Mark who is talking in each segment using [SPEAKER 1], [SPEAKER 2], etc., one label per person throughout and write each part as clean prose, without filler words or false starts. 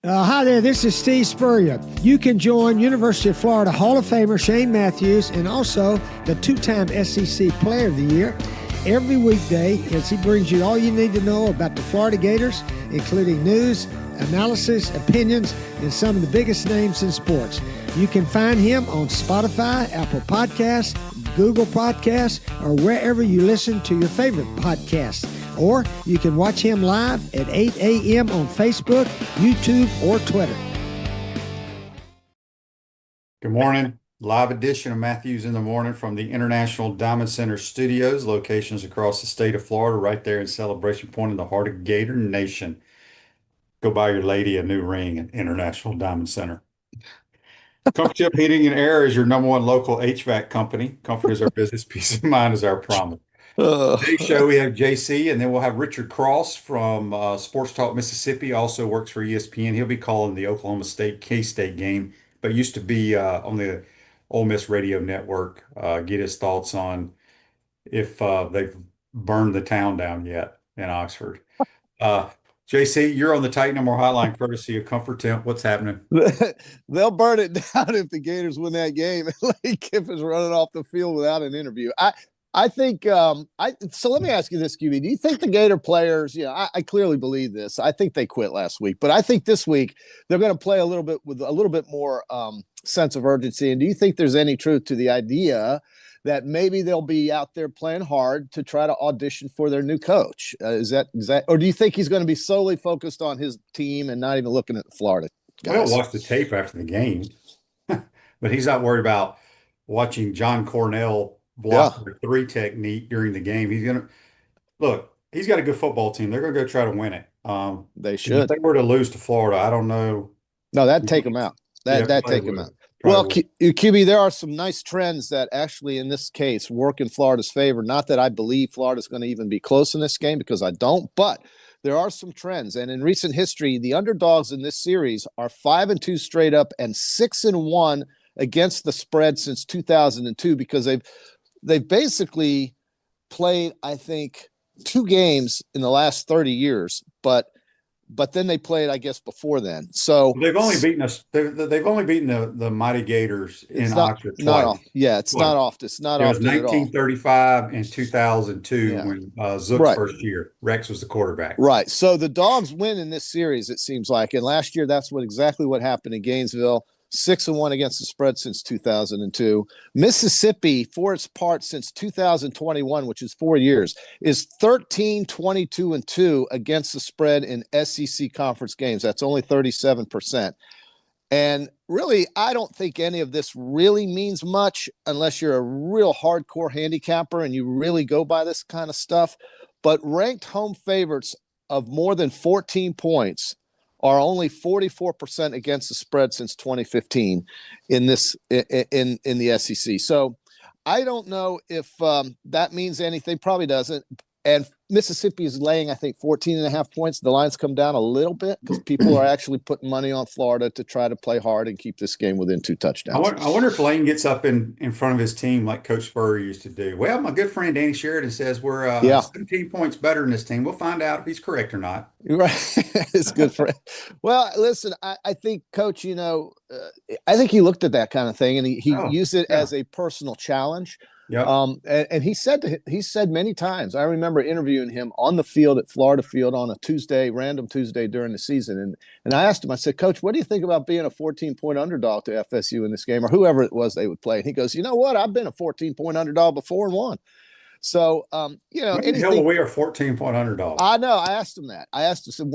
[SPEAKER 1] Hi there, this is Steve Spurrier. You can join University of Florida Hall of Famer Shane Matthews and also the two-time SEC Player of the Year every weekday as he brings you all you need to know about the Florida Gators, including news, analysis, opinions, and some of the biggest names in sports. You can find him on Spotify, Apple Podcasts, Google Podcasts, or wherever you listen to your favorite podcasts. Or you can watch him live at 8 a.m. on Facebook, YouTube, or Twitter.
[SPEAKER 2] Good morning. Live edition of Matthews in the Morning from the International Diamond Center Studios, locations across the state of Florida, right there in Celebration Point in the heart of Gator Nation. Go buy your lady a new ring at International Diamond Center. Comfort Chip Heating and Air is your number one local HVAC company. Comfort is our business, peace of mind is our promise. Today's show, we have JC, and then we'll have Richard Cross from Sports Talk Mississippi, also works for ESPN. He'll be calling the Oklahoma State K-State game, but used to be on the Ole Miss Radio Network. Get his thoughts on if they've burned the town down yet in Oxford. JC, you're on the Titan No More Hotline, courtesy of Comfort Temp. What's happening?
[SPEAKER 3] They'll burn it down if the Gators win that game. Lane Kiffin's running off the field without an interview. I think so let me ask you this, QB. Do you think the Gator players, I clearly believe this. I think they quit last week, but I think this week they're going to play a little bit with a little bit more sense of urgency. And do you think there's any truth to the idea that maybe they'll be out there playing hard to try to audition for their new coach? Is that, or do you think he's going to be solely focused on his team and not even looking at the Florida guys?
[SPEAKER 2] We'll watch the tape after the game, but he's not worried about watching John Cornell block the three technique during the game. He's got a good football team. They're going to go try to win it.
[SPEAKER 3] They should.
[SPEAKER 2] If they were to lose to Florida, I don't know.
[SPEAKER 3] No, that'd take them out. That'd take them out. Well, QB, there are some nice trends that actually, in this case, work in Florida's favor. Not that I believe Florida's going to even be close in this game, because I don't, but there are some trends. And in recent history, the underdogs in this series are 5-2 straight up and 6-1 against the spread since 2002, because they've basically played, I think, 2 games in the last 30 years, but then they played, I guess, before then. So
[SPEAKER 2] they've only beaten us. They've only beaten the Mighty Gators in Oxford twice.
[SPEAKER 3] It's not often. It's not often.
[SPEAKER 2] It was 1935 and 2002 when Zook's first year. Rex was the quarterback.
[SPEAKER 3] Right. So the Dogs win in this series, it seems like. And last year, that's exactly what happened in Gainesville. 6-1 against the spread since 2002. Mississippi, for its part, since 2021, which is 4 years, is 13-22-2 against the spread in SEC conference games. That's only 37%. And really, I don't think any of this really means much unless you're a real hardcore handicapper and you really go by this kind of stuff. But ranked home favorites of more than 14 points are only 44% against the spread since 2015 in the SEC. So I don't know if that means anything. Probably doesn't. And Mississippi is laying, I think, 14.5 points. The lines come down a little bit because people are actually putting money on Florida to try to play hard and keep this game within 2 touchdowns.
[SPEAKER 2] I wonder if Lane gets up in front of his team like Coach Spurrier used to do. Well, my good friend Danny Sheridan says we're 17 points better than this team. We'll find out if he's correct or not.
[SPEAKER 3] Right. It's good for him. Well, listen, I think, Coach, I think he looked at that kind of thing and he used it as a personal challenge.
[SPEAKER 2] Yep.
[SPEAKER 3] And he said many times, I remember interviewing him on the field at Florida Field on a random Tuesday during the season. And I asked him, I said, Coach, what do you think about being a 14-point underdog to FSU in this game, or whoever it was they would play? And he goes, you know what? I've been a 14-point underdog before and won. So, we are
[SPEAKER 2] 14-point underdogs.
[SPEAKER 3] I know. I asked him that. I asked him,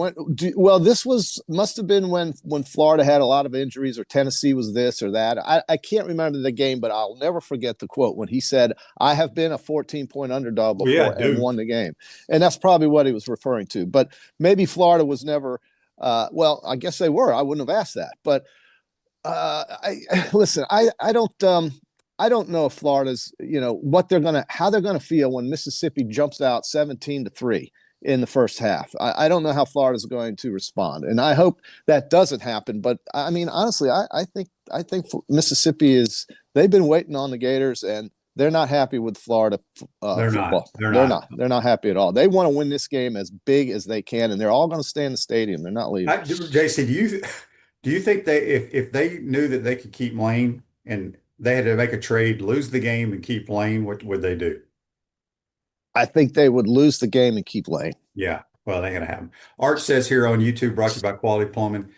[SPEAKER 3] this must have been when Florida had a lot of injuries, or Tennessee was this or that. I can't remember the game, but I'll never forget the quote when he said, I have been a 14-point underdog before and won the game. And that's probably what he was referring to. But maybe Florida was never, I guess they were. I wouldn't have asked that. But I don't know if Florida's, how they're going to feel when Mississippi jumps out 17-3 in the first half. I don't know how Florida's going to respond, and I hope that doesn't happen. But I mean, honestly, I think Mississippi they've been waiting on the Gators, and they're not happy with Florida
[SPEAKER 2] They're not.
[SPEAKER 3] football.
[SPEAKER 2] They're
[SPEAKER 3] They're
[SPEAKER 2] not.
[SPEAKER 3] not. They're not happy at all. They want to win this game as big as they can, and they're all going to stay in the stadium. They're not leaving.
[SPEAKER 2] JC, do you think they if they knew that they could keep Lane and they had to make a trade, lose the game and keep Lane, what would they do?
[SPEAKER 3] I think they would lose the game and keep Lane.
[SPEAKER 2] Yeah, well, they ain't gonna happen. Art says here on YouTube, brought to you by Quality Plumbing.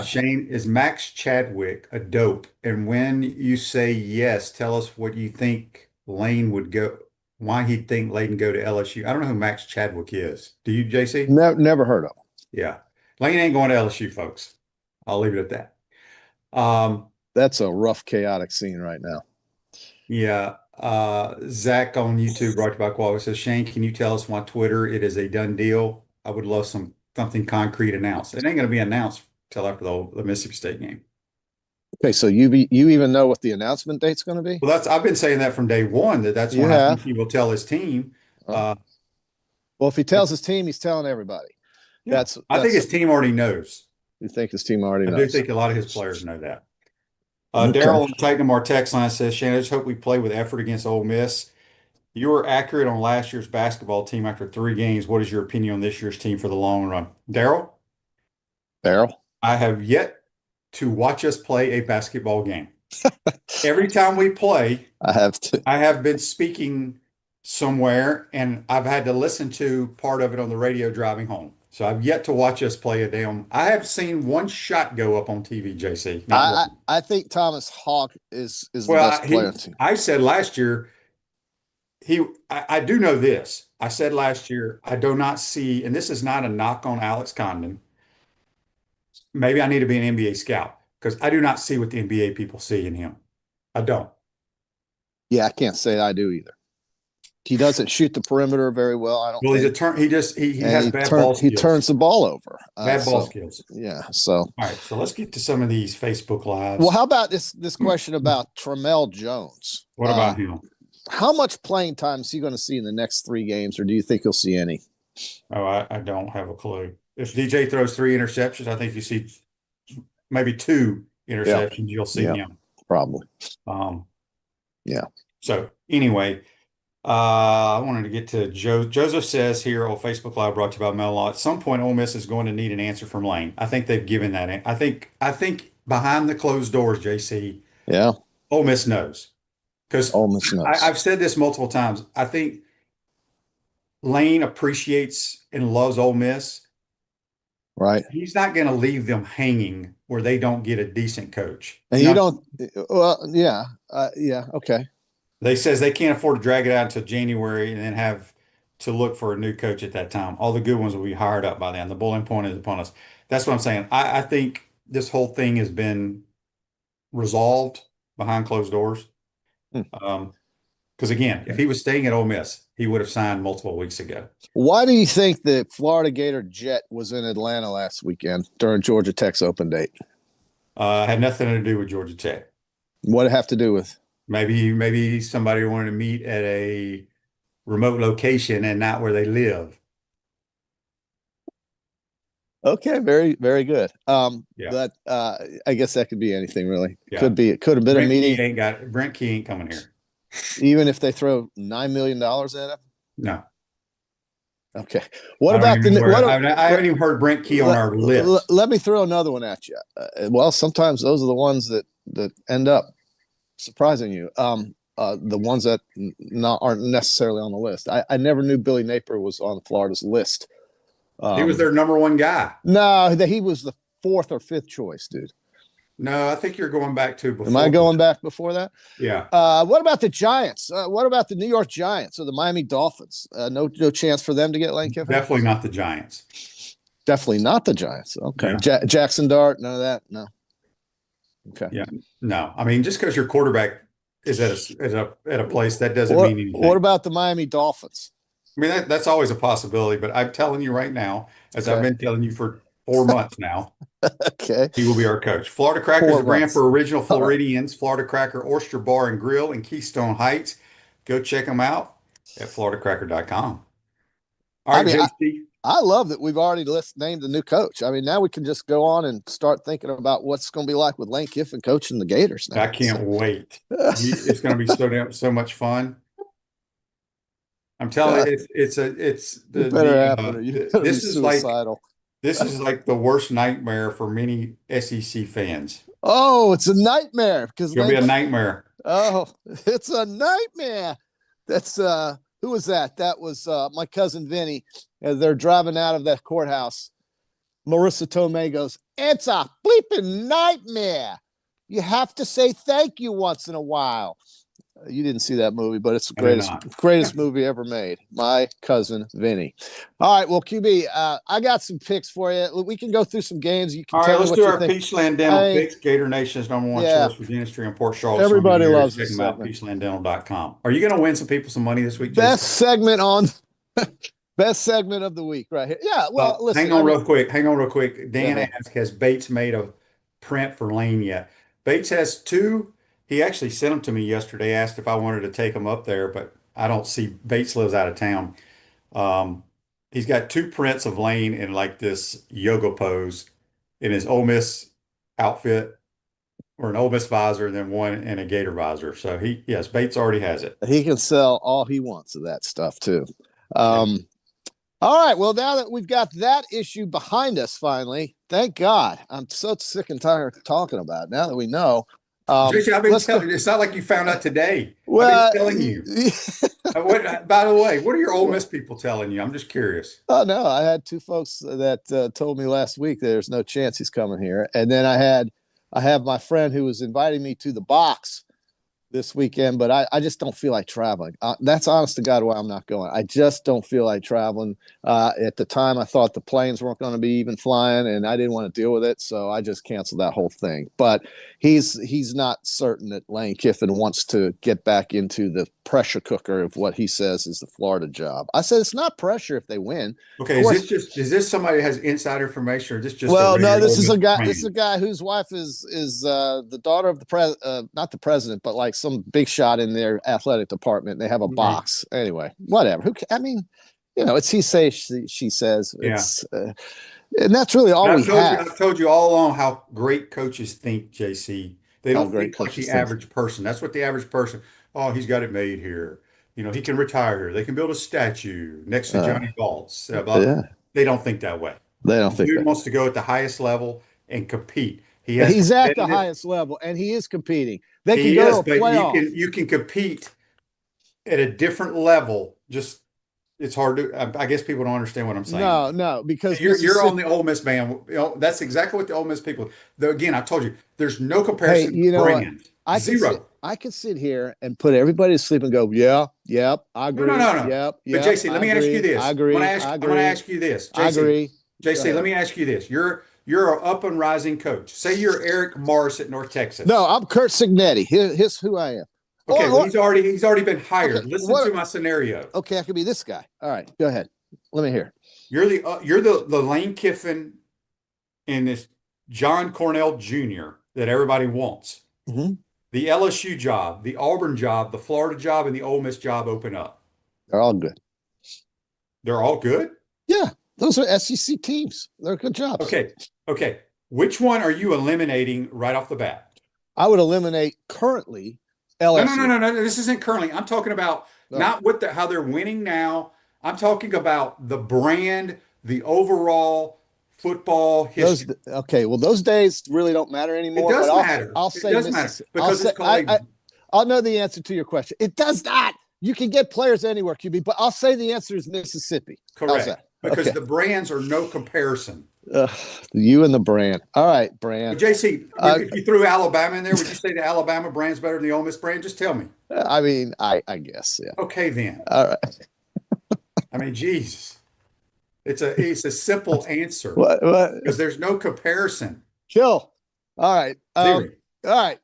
[SPEAKER 2] Shane, is Max Chadwick a dope? And when you say yes, tell us what you think Lane would go, why he'd think Lane go to LSU. I don't know who Max Chadwick is. Do you, JC?
[SPEAKER 3] Never heard of him.
[SPEAKER 2] Yeah. Lane ain't going to LSU, folks. I'll leave it at that.
[SPEAKER 3] That's a rough, chaotic scene right now.
[SPEAKER 2] Yeah. Zach on YouTube, brought to you by Quality, says, Shane, can you tell us why Twitter it is a done deal? I would love something concrete announced. It ain't going to be announced till after the Mississippi State game.
[SPEAKER 3] Okay, so you even know what the announcement date's going to be?
[SPEAKER 2] Well, I've been saying that from day one, that's when I think he will tell his team.
[SPEAKER 3] Well, if he tells his team, he's telling everybody.
[SPEAKER 2] Yeah. I think his team already knows.
[SPEAKER 3] You think his team already knows?
[SPEAKER 2] I do think a lot of his players know that.
[SPEAKER 3] Okay.
[SPEAKER 2] Daryl on Titan our text line says, Shane, I just hope we play with effort against Ole Miss. You were accurate on last year's basketball team after 3 games. What is your opinion on this year's team for the long run? Daryl? I have yet to watch us play a basketball game. Every time we play, I have been speaking somewhere and I've had to listen to part of it on the radio driving home. So I've yet to watch us play a damn. I have seen one shot go up on TV, JC.
[SPEAKER 3] I think Thomas Hawk is the best player on the team.
[SPEAKER 2] I said last year, I do know this. I said last year, I do not see, and this is not a knock on Alex Condon. Maybe I need to be an NBA scout because I do not see what the NBA people see in him. I don't.
[SPEAKER 3] Yeah, I can't say I do either. He doesn't shoot the perimeter very well. I don't.
[SPEAKER 2] Well, he has bad ball skills.
[SPEAKER 3] He turns the ball over.
[SPEAKER 2] Bad ball skills.
[SPEAKER 3] Yeah. So.
[SPEAKER 2] All right. So let's get to some of these Facebook Lives.
[SPEAKER 3] Well, how about this question about Tramel Jones?
[SPEAKER 2] What about him?
[SPEAKER 3] How much playing time is he going to see in the next 3 games, or do you think he'll see any?
[SPEAKER 2] Oh, I don't have a clue. If DJ throws 3 interceptions, I think you see maybe 2 interceptions. You'll see him.
[SPEAKER 3] Probably.
[SPEAKER 2] Yeah. So anyway, I wanted to get to Joe. Joseph says here on Facebook Live, brought to you by Mel Law, at some point Ole Miss is going to need an answer from Lane. I think they've given that. I think behind the closed doors, JC.
[SPEAKER 3] Yeah.
[SPEAKER 2] Ole Miss knows. Because
[SPEAKER 3] Ole Miss knows.
[SPEAKER 2] I've said this multiple times. I think Lane appreciates and loves Ole Miss.
[SPEAKER 3] Right.
[SPEAKER 2] He's not going to leave them hanging where they don't get a decent coach.
[SPEAKER 3] And you don't. Well, yeah. Yeah. Okay.
[SPEAKER 2] They says they can't afford to drag it out until January and then have to look for a new coach at that time. All the good ones will be hired up by then. The boiling point is upon us. That's what I'm saying. I think this whole thing has been resolved behind closed doors. Because again, if he was staying at Ole Miss, he would have signed multiple weeks ago. Why
[SPEAKER 3] do you think the Florida Gator jet was in Atlanta last weekend during Georgia Tech's open date?
[SPEAKER 2] Had nothing to do with Georgia Tech.
[SPEAKER 3] What did it have to do with?
[SPEAKER 2] Maybe somebody wanted to meet at a remote location and not where they live.
[SPEAKER 3] Okay, very, very good. But I guess that could be anything really.
[SPEAKER 2] Yeah.
[SPEAKER 3] It could have been a meeting.
[SPEAKER 2] Brent Key ain't coming here.
[SPEAKER 3] Even if they throw $9 million at him?
[SPEAKER 2] No.
[SPEAKER 3] Okay. What about
[SPEAKER 2] I haven't even heard Brent Key on our list.
[SPEAKER 3] Let me throw another one at you. Well, sometimes those are the ones that end up surprising you. The ones that aren't necessarily on the list. I never knew Billy Napier was on Florida's list.
[SPEAKER 2] He was their number 1 guy.
[SPEAKER 3] No, he was the 4th or 5th choice, dude.
[SPEAKER 2] No, I think you're going back to before.
[SPEAKER 3] Am I going back before that?
[SPEAKER 2] Yeah.
[SPEAKER 3] What about the Giants? What about the New York Giants or the Miami Dolphins? No chance for them to get Lane Kiffin?
[SPEAKER 2] Definitely not the Giants.
[SPEAKER 3] Definitely not the Giants. Okay. Yeah. Jackson Dart, none of that? No. Okay.
[SPEAKER 2] Yeah. No. I mean, just because your quarterback is at a place, that doesn't mean anything.
[SPEAKER 3] What about the Miami Dolphins?
[SPEAKER 2] I mean, that's always a possibility, but I'm telling you right now, as I've been telling you for 4 months now,
[SPEAKER 3] okay,
[SPEAKER 2] he will be our coach. Florida Cracker is a brand for original Floridians. Florida Cracker Oyster Bar and Grill in Keystone Heights. Go check them out at floridacracker.com. All right, JC.
[SPEAKER 3] I love that we've already named the new coach. I mean, now we can just go on and start thinking about what's going to be like with Lane Kiffin coaching the Gators now.
[SPEAKER 2] I can't wait. It's going to be so much fun. I'm telling you, this is like the worst nightmare for many SEC fans.
[SPEAKER 3] Oh, it's a nightmare because
[SPEAKER 2] It's going to be a nightmare.
[SPEAKER 3] Oh, it's a nightmare. That's who was that? That was my cousin Vinny. As they're driving out of that courthouse, Marissa Tomei goes, "It's a bleeping nightmare. You have to say thank you once in a while." You didn't see that movie, but it's the greatest movie ever made. My cousin Vinny. All right, well, QB, I got some picks for you. We can go through some games. You can
[SPEAKER 2] all
[SPEAKER 3] tell
[SPEAKER 2] right,
[SPEAKER 3] me
[SPEAKER 2] let's
[SPEAKER 3] what
[SPEAKER 2] do
[SPEAKER 3] you
[SPEAKER 2] our
[SPEAKER 3] think.
[SPEAKER 2] Peachland Dental picks. Gator Nation's number one choice for dentistry in Port Charlotte.
[SPEAKER 3] Everybody loves this.
[SPEAKER 2] Check them out, peachlanddental.com. Are you going to win some people some money this week, Jason?
[SPEAKER 3] Best segment of the week right here. Yeah, well, listen.
[SPEAKER 2] Hang on real quick. Dan asked, has Bates made a print for Lane yet? Bates has two. He actually sent them to me yesterday, asked if I wanted to take them up there, but I don't see Bates lives out of town. He's got two prints of Lane in like this yoga pose in his Ole Miss outfit or an Ole Miss visor, and then one in a Gator visor. So Bates already has it.
[SPEAKER 3] He can sell all he wants of that stuff too. All right. Well, now that we've got that issue behind us, finally, thank God. I'm so sick and tired of talking about it now that we know.
[SPEAKER 2] Jason, I've been telling you, it's not like you found out today.
[SPEAKER 3] Well,
[SPEAKER 2] I've been telling you. By the way, what are your Ole Miss people telling you? I'm just curious.
[SPEAKER 3] Oh, no, I had two folks that told me last week there's no chance he's coming here. And then I have my friend who was inviting me to the box this weekend, but I just don't feel like traveling. That's honest to God why I'm not going. I just don't feel like traveling. At the time, I thought the planes weren't going to be even flying, and I didn't want to deal with it, so I just canceled that whole thing. But he's not certain that Lane Kiffin wants to get back into the pressure cooker of what he says is the Florida job. I said it's not pressure if they win.
[SPEAKER 2] Okay, is this somebody that has inside information, or is this just?
[SPEAKER 3] Well, no, this is a guy. This is a guy whose wife is the daughter of the not the president, but like some big shot in their athletic department. They have a box anyway. Whatever. I mean, it's he says, she says. It's and that's really all we have.
[SPEAKER 2] I've told you all along how great coaches think, JC. They don't think like the average person. That's what the average person. Oh, he's got it made here. He can retire here. They can build a statue next to Johnny Baltz. They don't think that way.
[SPEAKER 3] They don't think.
[SPEAKER 2] Dude wants to go at the highest level and compete.
[SPEAKER 3] He's at the highest level, and he is competing. They can go to a playoff.
[SPEAKER 2] You can compete at a different level. Just it's hard to. I guess people don't understand what I'm saying.
[SPEAKER 3] No, because
[SPEAKER 2] you're on the Ole Miss band. That's exactly what the Ole Miss people. Again, I told you, there's no comparison.
[SPEAKER 3] Hey,
[SPEAKER 2] brand.
[SPEAKER 3] Zero. I could sit here and put everybody to sleep and go, yep, I agree.
[SPEAKER 2] No.
[SPEAKER 3] Yep.
[SPEAKER 2] But JC, let me ask you this.
[SPEAKER 3] I agree.
[SPEAKER 2] I'm going to ask you this. JC,
[SPEAKER 3] I agree.
[SPEAKER 2] JC, let me ask you this. You're an up and rising coach. Say you're Eric Morris at North Texas.
[SPEAKER 3] No, I'm Kurt Signetti. Here's who I am.
[SPEAKER 2] Okay, he's already been hired. Okay, listen to my scenario.
[SPEAKER 3] Okay, I could be this guy. All right, go ahead. Let me hear.
[SPEAKER 2] You're the Lane Kiffin and this John Cornell Jr. that everybody wants.
[SPEAKER 3] Mm-hmm.
[SPEAKER 2] The LSU job, the Auburn job, the Florida job, and the Ole Miss job open up.
[SPEAKER 3] They're all good.
[SPEAKER 2] They're all good?
[SPEAKER 3] Yeah, those are SEC teams. They're good jobs.
[SPEAKER 2] Okay. Which one are you eliminating right off the bat?
[SPEAKER 3] I would eliminate currently LSU.
[SPEAKER 2] No. This isn't currently. I'm talking about not how they're winning now. I'm talking about the brand, the overall football history.
[SPEAKER 3] Those days really don't matter anymore.
[SPEAKER 2] It does matter.
[SPEAKER 3] It
[SPEAKER 2] does matter because it's called.
[SPEAKER 3] I'll know the answer to your question. It does not. You can get players anywhere, QB, but I'll say the answer is Mississippi.
[SPEAKER 2] Correct. Because the brands are no comparison.
[SPEAKER 3] You and the brand. All right, brand.
[SPEAKER 2] JC, if you threw Alabama in there, would you say the Alabama brand's better than the Ole Miss brand? Just tell me.
[SPEAKER 3] I mean, I guess, yeah.
[SPEAKER 2] Okay, then.
[SPEAKER 3] All right.
[SPEAKER 2] I mean, Jesus. It's a simple answer.
[SPEAKER 3] What?
[SPEAKER 2] Because there's no comparison.
[SPEAKER 3] Chill. All right. All right.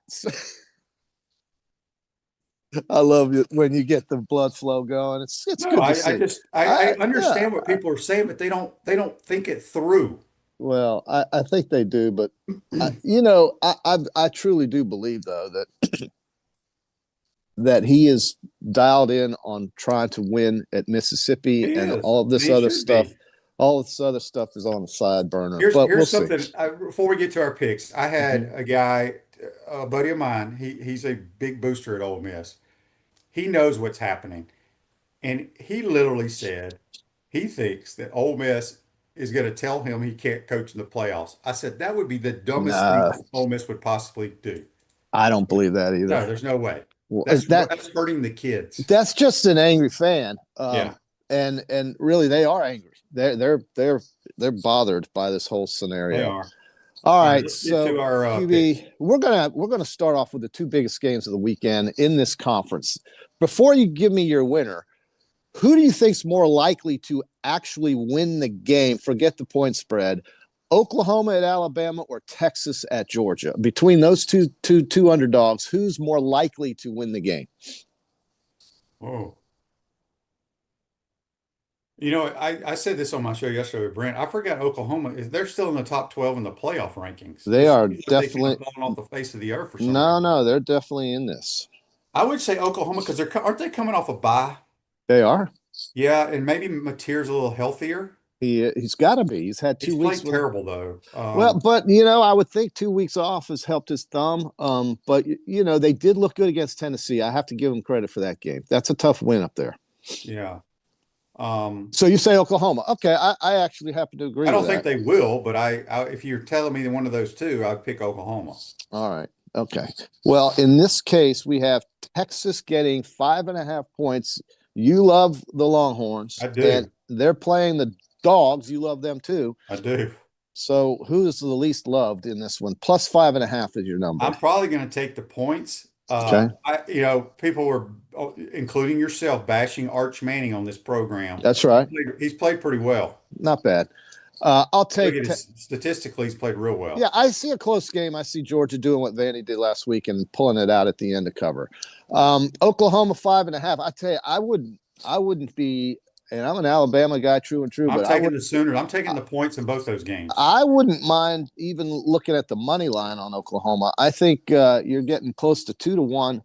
[SPEAKER 3] I love it when you get the blood flow going. It's good to see.
[SPEAKER 2] I understand what people are saying, but they don't think it through.
[SPEAKER 3] Well, I think they do, but I truly do believe though that that he is dialed in on trying to win at Mississippi,
[SPEAKER 2] He
[SPEAKER 3] and
[SPEAKER 2] is.
[SPEAKER 3] all of this
[SPEAKER 2] He
[SPEAKER 3] other
[SPEAKER 2] should
[SPEAKER 3] stuff.
[SPEAKER 2] be.
[SPEAKER 3] All this other stuff is on the side burner,
[SPEAKER 2] Here's
[SPEAKER 3] but we'll
[SPEAKER 2] here's
[SPEAKER 3] see.
[SPEAKER 2] something before we get to our picks. I had
[SPEAKER 3] Mhm.
[SPEAKER 2] a guy, a buddy of mine. He's a big booster at Ole Miss. He knows what's happening, and he literally said he thinks that Ole Miss is going to tell him he can't coach in the playoffs. I said that would be the dumbest thing
[SPEAKER 3] Nah,
[SPEAKER 2] Ole Miss would possibly do.
[SPEAKER 3] I don't believe that either.
[SPEAKER 2] No, there's no way.
[SPEAKER 3] Well,
[SPEAKER 2] That's hurting the kids.
[SPEAKER 3] that's just an angry fan,
[SPEAKER 2] Yeah,
[SPEAKER 3] and really they are angry. They're bothered by this whole
[SPEAKER 2] they
[SPEAKER 3] scenario.
[SPEAKER 2] are.
[SPEAKER 3] All
[SPEAKER 2] All right,
[SPEAKER 3] right,
[SPEAKER 2] let's get to
[SPEAKER 3] so
[SPEAKER 2] our picks.
[SPEAKER 3] QB, we're gonna start off with the two biggest games of the weekend in this conference. Before you give me your winner, who do you think's more likely to actually win the game? Forget the point spread. Oklahoma at Alabama or Texas at Georgia. Between those two underdogs, who's more likely to win the game?
[SPEAKER 2] Whoa. You know, I said this on my show yesterday with Brent. I forgot Oklahoma is they're still in the top 12 in the playoff rankings.
[SPEAKER 3] They
[SPEAKER 2] It
[SPEAKER 3] are
[SPEAKER 2] seems like they keep
[SPEAKER 3] definitely
[SPEAKER 2] falling off the face of the earth for some
[SPEAKER 3] no,
[SPEAKER 2] reason.
[SPEAKER 3] no, they're definitely in this.
[SPEAKER 2] I would say Oklahoma because aren't they coming off a bye?
[SPEAKER 3] They are.
[SPEAKER 2] Yeah, and maybe Mateer's a little healthier.
[SPEAKER 3] He's got to be. He's had
[SPEAKER 2] He's
[SPEAKER 3] 2 weeks
[SPEAKER 2] played
[SPEAKER 3] with.
[SPEAKER 2] terrible though.
[SPEAKER 3] Well, but I would think 2 weeks off has helped his thumb. But they did look good against Tennessee. I have to give them credit for that game. That's a tough win up there.
[SPEAKER 2] Yeah.
[SPEAKER 3] So you say Oklahoma? Okay, I actually happen to agree.
[SPEAKER 2] I don't
[SPEAKER 3] with
[SPEAKER 2] think
[SPEAKER 3] that.
[SPEAKER 2] they will, but if you're telling me one of those two, I'd pick Oklahoma.
[SPEAKER 3] All right. Okay. Well, in this case, we have Texas getting 5.5 points. You love the Longhorns.
[SPEAKER 2] I do.
[SPEAKER 3] And they're playing the Dogs. You love them too.
[SPEAKER 2] I do.
[SPEAKER 3] So who is the least loved in this one? Plus 5.5 is your number.
[SPEAKER 2] I'm probably going to take the points.
[SPEAKER 3] Okay.
[SPEAKER 2] People were, including yourself, bashing Arch Manning on this program.
[SPEAKER 3] That's right.
[SPEAKER 2] He's played pretty well.
[SPEAKER 3] Not bad. I'll take
[SPEAKER 2] statistically, he's played real well.
[SPEAKER 3] Yeah, I see a close game. I see Georgia doing what Vandy did last week and pulling it out at the end to cover. Oklahoma 5.5. I tell you, I wouldn't be, and I'm an Alabama guy, true and true.
[SPEAKER 2] I'm
[SPEAKER 3] but
[SPEAKER 2] taking the Sooners. I'm taking the points in both those games.
[SPEAKER 3] I wouldn't mind even looking at the money line on Oklahoma. I think you're getting close to 2-1.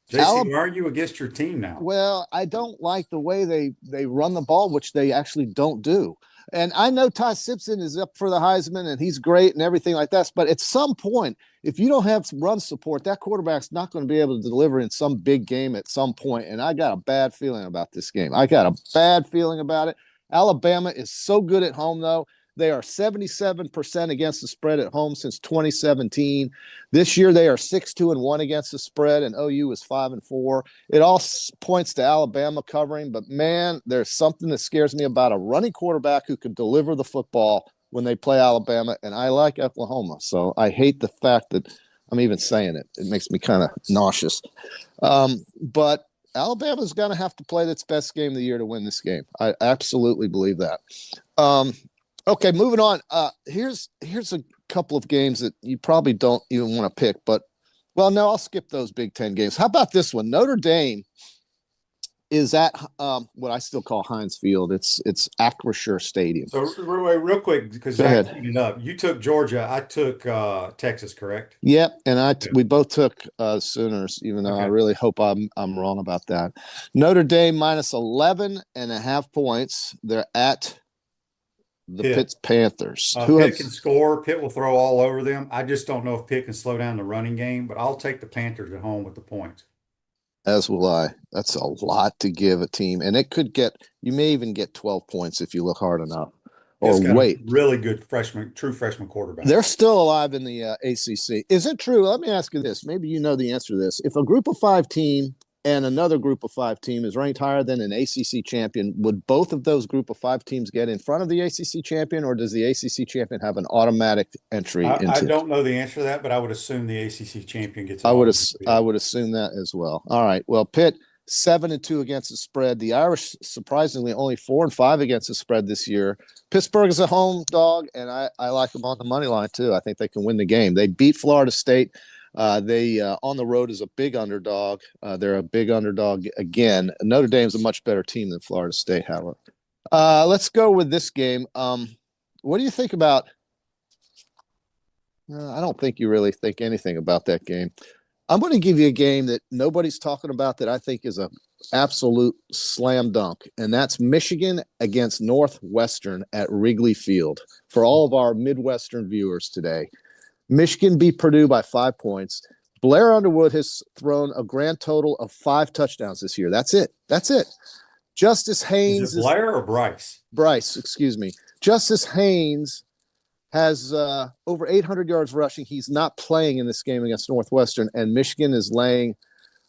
[SPEAKER 2] JC, why are you against your team now?
[SPEAKER 3] Well, I don't like the way they run the ball, which they actually don't do. And I know Ty Simpson is up for the Heisman and he's great and everything like that. But at some point, if you don't have run support, that quarterback's not going to be able to deliver in some big game at some point. And I got a bad feeling about this game. I got a bad feeling about it. Alabama is so good at home, though. They are 77% against the spread at home since 2017. This year, they are 6-2-1 against the spread, and OU is 5-4. It all points to Alabama covering, but man, there's something that scares me about a running quarterback who can deliver the football when they play Alabama, and I like Oklahoma. So I hate the fact that I'm even saying it. It makes me kind of nauseous. But Alabama's going to have to play its best game of the year to win this game. I absolutely believe that. Okay, moving on. Here's a couple of games that you probably don't even want to pick, but no, I'll skip those Big Ten games. How about this one? Notre Dame is at what I still call Heinz Field. It's Acrisure Stadium.
[SPEAKER 2] So real quick, because Zach teed it up. You took Georgia. I took Texas, correct?
[SPEAKER 3] Yep, and we both took Sooners, even though I really hope I'm wrong about that. Notre Dame minus 11.5 points. They're at the Pitt Panthers.
[SPEAKER 2] Pitt can score. Pitt will throw all over them. I just don't know if Pitt can slow down the running game, but I'll take the Panthers at home with the points.
[SPEAKER 3] As will I. That's a lot to give a team. And you may even get 12 points if you look hard enough. Or wait.
[SPEAKER 2] Really good true freshman quarterback.
[SPEAKER 3] They're still alive in the ACC. Is it true? Let me ask you this. Maybe you know the answer to this. If a group of 5 team and another group of 5 team is ranked higher than an ACC champion, would both of those group of 5 teams get in front of the ACC champion, or does the ACC champion have an automatic entry into?
[SPEAKER 2] I don't know the answer to that, but I would assume the ACC champion gets.
[SPEAKER 3] I would assume that as well. All right. Well, Pitt 7-2 against the spread. The Irish surprisingly only 4-5 against the spread this year. Pittsburgh is a home dog, and I like them on the money line too. I think they can win the game. They beat Florida State. They on the road is a big underdog. They're a big underdog again. Notre Dame's a much better team than Florida State, however. Let's go with this game. What do you think about? I don't think you really think anything about that game. I'm going to give you a game that nobody's talking about that I think is an absolute slam dunk, and that's Michigan against Northwestern at Wrigley Field. For all of our Midwestern viewers today, Michigan beat Purdue by 5 points. Blair Underwood has thrown a grand total of 5 touchdowns this year. That's it. Justice Haynes
[SPEAKER 2] Is it Blair or Bryce?
[SPEAKER 3] Bryce, excuse me. Justice Haynes has over 800 yards rushing. He's not playing in this game against Northwestern, and Michigan is laying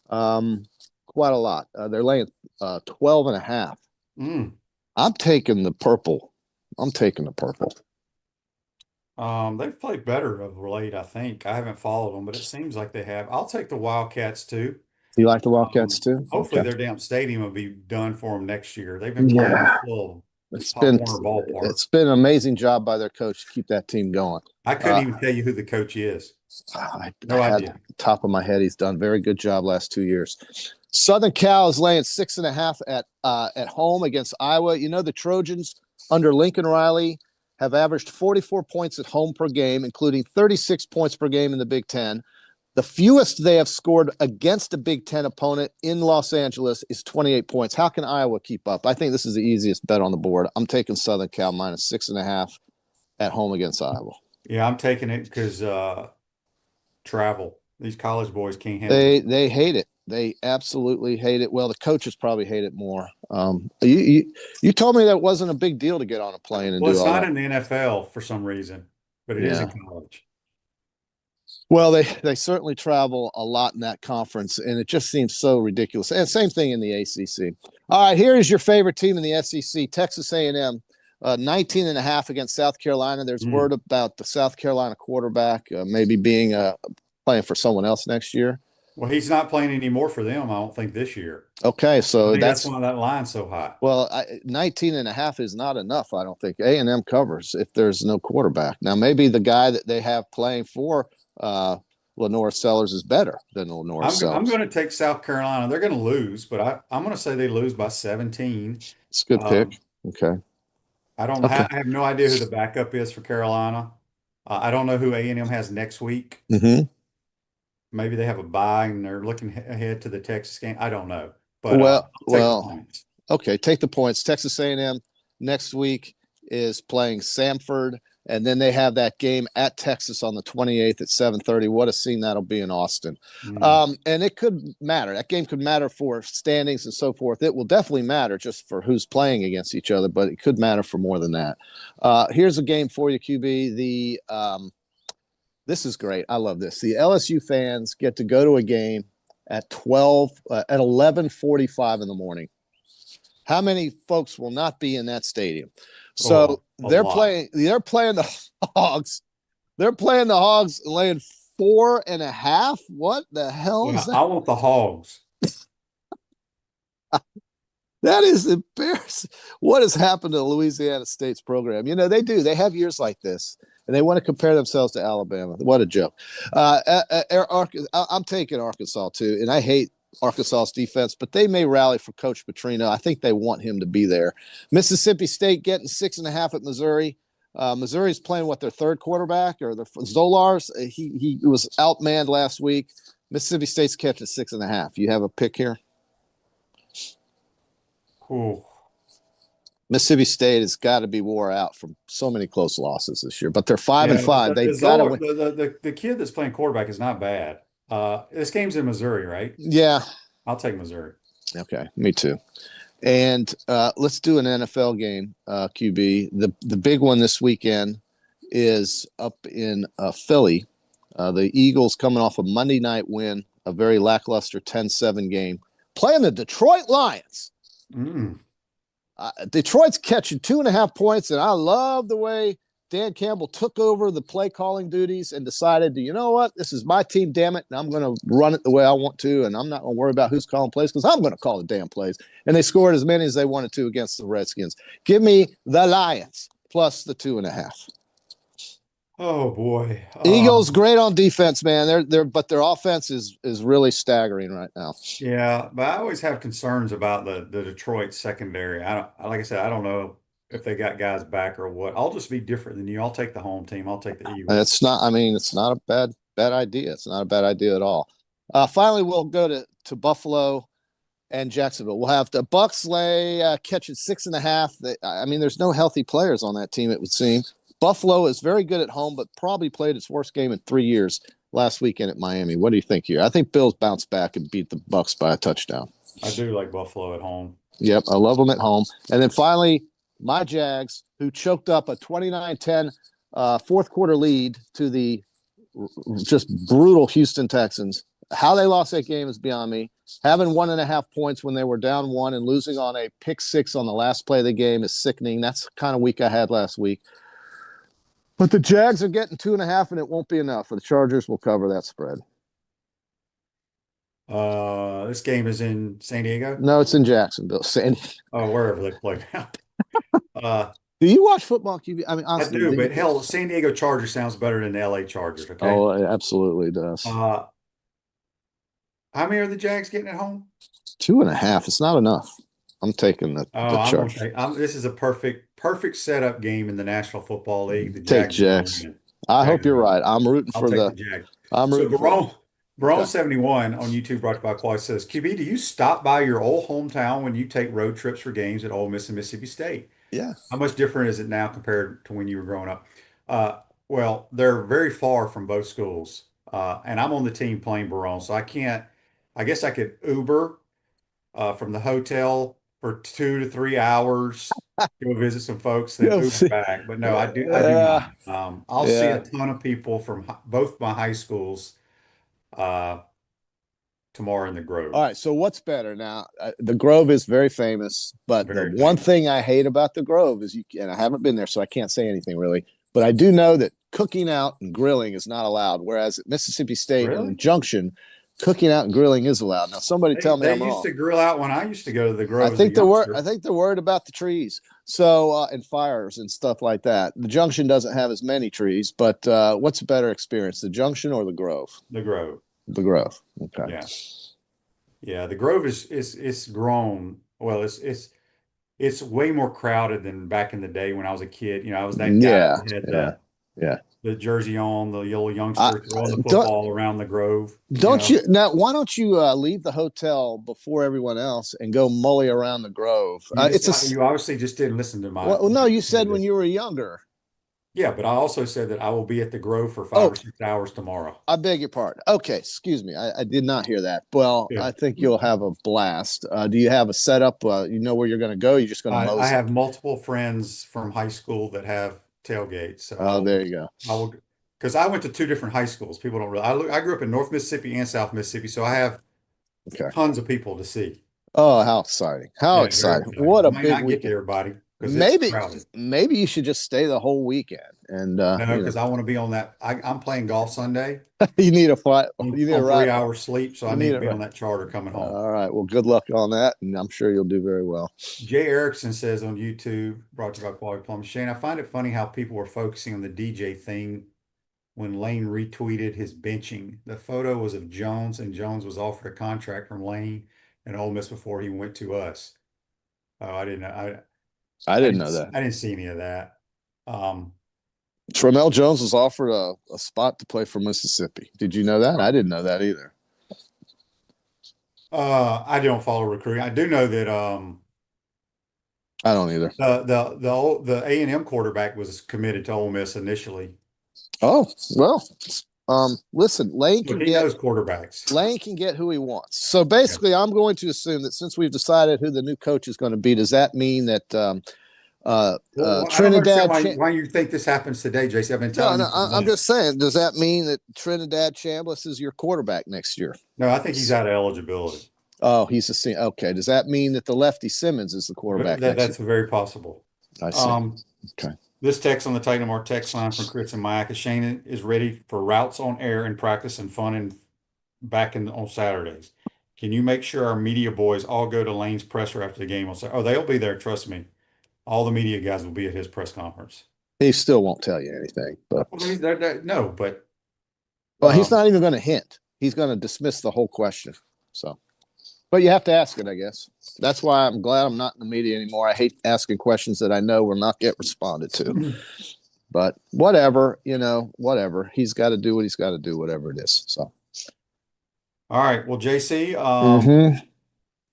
[SPEAKER 3] quite a lot. They're laying 12 and a half. I'm taking the purple.
[SPEAKER 2] They've played better of late, I think. I haven't followed them, but it seems like they have. I'll take the Wildcats too.
[SPEAKER 3] You like the Wildcats too?
[SPEAKER 2] Hopefully
[SPEAKER 3] Okay.
[SPEAKER 2] their damn stadium will be done for them next year. They've been playing this little
[SPEAKER 3] It's
[SPEAKER 2] Pop
[SPEAKER 3] been
[SPEAKER 2] Warner ballpark.
[SPEAKER 3] it's been an amazing job by their coach to keep that team going.
[SPEAKER 2] I couldn't even tell you who the coach is. No idea.
[SPEAKER 3] Top of my head, he's done a very good job last 2 years. Southern Cal is laying 6.5 at home against Iowa. You know, the Trojans under Lincoln Riley have averaged 44 points at home per game, including 36 points per game in the Big Ten. The fewest they have scored against a Big Ten opponent in Los Angeles is 28 points. How can Iowa keep up? I think this is the easiest bet on the board. I'm taking Southern Cal minus 6.5 at home against Iowa.
[SPEAKER 2] Yeah, I'm taking it because travel. These college boys can't handle it.
[SPEAKER 3] They hate it. They absolutely hate it. Well, the coaches probably hate it more. You told me that wasn't a big deal to get on a plane and
[SPEAKER 2] Well,
[SPEAKER 3] do
[SPEAKER 2] it's
[SPEAKER 3] all
[SPEAKER 2] not
[SPEAKER 3] that.
[SPEAKER 2] in the NFL for some reason, but it is in college.
[SPEAKER 3] Well, they certainly travel a lot in that conference, and it just seems so ridiculous. And same thing in the ACC. All right, here is your favorite team in the SEC, Texas A&M, 19 and a half against South Carolina. There's word about the South Carolina quarterback maybe being playing for someone else next year.
[SPEAKER 2] Well, he's not playing anymore for them, I don't think, this year.
[SPEAKER 3] Okay, so
[SPEAKER 2] I think that's why that line's so high.
[SPEAKER 3] Well, 19 and a half is not enough, I don't think. A&M covers if there's no quarterback. Now, maybe the guy that they have playing for Lenore Sellers is better than Lenore Sellers.
[SPEAKER 2] I'm going to take South Carolina. They're going to lose, but I'm going to say they lose by 17.
[SPEAKER 3] It's a good pick. Okay.
[SPEAKER 2] I have no idea who the backup is for Carolina. I don't know who A&M has next week. Maybe they have a bye and they're looking ahead to the Texas game. I don't know. But
[SPEAKER 3] okay, take the points. Texas A&M next week is playing Samford, and then they have that game at Texas on the 28th at 7:30. What a scene that'll be in Austin. And it could matter. That game could matter for standings and so forth. It will definitely matter just for who's playing against each other, but it could matter for more than that. Here's a game for you, QB. This is great. I love this. The LSU fans get to go to a game at 11:45 in the morning. How many folks will not be in that stadium? So they're playing the Hogs. They're playing the Hogs, laying 4.5. What the hell is that?
[SPEAKER 2] I want the Hogs.
[SPEAKER 3] That is embarrassing. What has happened to Louisiana State's program? You know, they do. They have years like this, and they want to compare themselves to Alabama. What a joke. I'm taking Arkansas, too, and I hate Arkansas's defense, but they may rally for Coach Petrino. I think they want him to be there. Mississippi State getting 6.5 at Missouri. Missouri's playing, their third quarterback, or the Zolars. He was outmanned last week. Mississippi State's catching 6.5. You have a pick here?
[SPEAKER 2] Ooh.
[SPEAKER 3] Mississippi State has got to be wore out from so many close losses this year, but they're 5-5. They got to win.
[SPEAKER 2] The kid that's playing quarterback is not bad. This game's in Missouri, right?
[SPEAKER 3] Yeah.
[SPEAKER 2] I'll take Missouri.
[SPEAKER 3] Okay, me too. And let's do an NFL game, QB. The big one this weekend is up in Philly. The Eagles coming off a Monday night win, a very lackluster 10-7 game, playing the Detroit Lions. Detroit's catching 2.5 points, and I love the way Dan Campbell took over the play calling duties and decided, you know what, this is my team, damn it, and I'm going to run it the way I want to, and I'm not going to worry about who's calling plays because I'm going to call the damn plays. And they scored as many as they wanted to against the Redskins. Give me the Lions plus the 2.5.
[SPEAKER 2] Oh boy,
[SPEAKER 3] Eagles great on defense, man. But their offense is really staggering right now.
[SPEAKER 2] Yeah, but I always have concerns about the Detroit secondary. Like I said, I don't know if they got guys back or what. I'll just be different than you. I'll take the home team. I'll take the Eagles.
[SPEAKER 3] It's not a bad idea. It's not a bad idea at all. Finally, we'll go to Buffalo and Jacksonville. We'll have the Bucks catching 6.5. I mean, there's no healthy players on that team, it would seem. Buffalo is very good at home, but probably played its worst game in 3 years last weekend at Miami. What do you think here? I think Bills bounce back and beat the Bucks by a touchdown.
[SPEAKER 2] I do like Buffalo at home.
[SPEAKER 3] Yep, I love them at home. And then finally, my Jags, who choked up a 29-10 fourth quarter lead to the just brutal Houston Texans. How they lost that game is beyond me. Having 1.5 points when they were down 1 and losing on a pick 6 on the last play of the game is sickening. That's the kind of week I had last week. But the Jags are getting 2.5, and it won't be enough. The Chargers will cover that spread.
[SPEAKER 2] This game is in San Diego?
[SPEAKER 3] No, it's in Jacksonville.
[SPEAKER 2] Oh, wherever they play now.
[SPEAKER 3] Do you watch football, QB? I mean,
[SPEAKER 2] I
[SPEAKER 3] honestly,
[SPEAKER 2] do, but hell, San Diego Chargers sounds better than the LA Chargers, okay?
[SPEAKER 3] Oh, it absolutely does.
[SPEAKER 2] How many are the Jags getting at home?
[SPEAKER 3] 2.5. It's not enough. I'm taking the Chargers.
[SPEAKER 2] This is a perfect setup game in the National Football League. The
[SPEAKER 3] Take Jags. I hope you're right. I'm rooting for the
[SPEAKER 2] Jags.
[SPEAKER 3] I'm rooting for
[SPEAKER 2] Barone 71 on YouTube, brought to you by Quality, says, QB, do you stop by your old hometown when you take road trips for games at Ole Miss and Mississippi State?
[SPEAKER 3] Yeah.
[SPEAKER 2] How much different is it now compared to when you were growing up? Well, they're very far from both schools. And I'm on the team playing Barone, so I guess I could Uber from the hotel for 2 to 3 hours, go visit some folks, then Uber back. But no, I do not. I'll see a ton of people from both my high schools tomorrow in the Grove.
[SPEAKER 3] All right, so what's better now? The Grove is very famous, but the one thing I hate about the Grove is and I haven't been there, so I can't say anything really. But I do know that cooking out and grilling is not allowed, whereas at Mississippi State and the Junction, cooking out and grilling is allowed. Now, somebody tell me I'm wrong.
[SPEAKER 2] They used to grill out when I used to go to the Grove.
[SPEAKER 3] I think they're worried about the trees, so and fires and stuff like that. The Junction doesn't have as many trees, but what's a better experience, the Junction or the Grove?
[SPEAKER 2] The Grove.
[SPEAKER 3] The Grove. Okay.
[SPEAKER 2] Yeah. Yeah, the Grove is grown. Well, it's way more crowded than back in the day when I was a kid. You know, I was that guy that had the jersey on, the yellow youngster throwing the football around the Grove.
[SPEAKER 3] Now? Why don't you leave the hotel before everyone else and go mully around the Grove?
[SPEAKER 2] You obviously just didn't listen to my.
[SPEAKER 3] Well, no, you said when you were younger.
[SPEAKER 2] Yeah, but I also said that I will be at the Grove for 5 or 6 hours tomorrow.
[SPEAKER 3] I beg your pardon. Okay, excuse me. I did not hear that. Well, I think you'll have a blast. Do you have a setup? You know where you're going to go? You're just going to
[SPEAKER 2] I have multiple friends from high school that have tailgates.
[SPEAKER 3] So there you go.
[SPEAKER 2] I will, because I went to 2 different high schools. People don't really. I grew up in North Mississippi and South Mississippi, so I have tons of people to see.
[SPEAKER 3] Oh, how exciting! How exciting! What a big weekend,
[SPEAKER 2] get there, everybody.
[SPEAKER 3] Maybe you should just stay the whole weekend. And
[SPEAKER 2] no, because I want to be on that. I'm playing golf Sunday.
[SPEAKER 3] You need a flight.
[SPEAKER 2] You need a 3 hours sleep, so I need to be on that charter coming home.
[SPEAKER 3] All right. Well, good luck on that, and I'm sure you'll do very well.
[SPEAKER 2] Jay Erickson says on YouTube, brought to you by Quality Plumbing, Shane, I find it funny how people were focusing on the DJ thing when Lane retweeted his benching. The photo was of Jones, and Jones was offered a contract from Lane and Ole Miss before he went to us. Oh, I didn't know.
[SPEAKER 3] I didn't know that.
[SPEAKER 2] I didn't see any of that.
[SPEAKER 3] Tramel Jones was offered a spot to play for Mississippi. Did you know that? I didn't know that either.
[SPEAKER 2] I don't follow recruiting. I do know that
[SPEAKER 3] I don't either.
[SPEAKER 2] The A&M quarterback was committed to Ole Miss initially.
[SPEAKER 3] Oh, well, listen, Lane can get
[SPEAKER 2] those quarterbacks.
[SPEAKER 3] Lane can get who he wants. So basically, I'm going to assume that since we've decided who the new coach is going to be, does that mean that Trinidad?
[SPEAKER 2] Why you think this happens today, JC? I've been telling you.
[SPEAKER 3] I'm just saying. Does that mean that Trinidad Chambliss is your quarterback next year?
[SPEAKER 2] No, I think he's out of eligibility.
[SPEAKER 3] Oh, he's a senior. Okay. Does that mean that the lefty Simmons is the quarterback?
[SPEAKER 2] That's very possible.
[SPEAKER 3] I see. Okay.
[SPEAKER 2] This text on the Titan Mark text line from Chris and Mike. Shane is ready for routes on air and practice and fun and on Saturdays. Can you make sure our media boys all go to Lane's presser after the game on Saturday? Oh, they'll be there. Trust me. All the media guys will be at his press conference.
[SPEAKER 3] He still won't tell you anything, but
[SPEAKER 2] no, but
[SPEAKER 3] he's not even going to hint. He's going to dismiss the whole question. So, but you have to ask it, I guess. That's why I'm glad I'm not in the media anymore. I hate asking questions that I know will not get responded to. But whatever, whatever. He's got to do what he's got to do, whatever it is. So,
[SPEAKER 2] All right. Well, JC,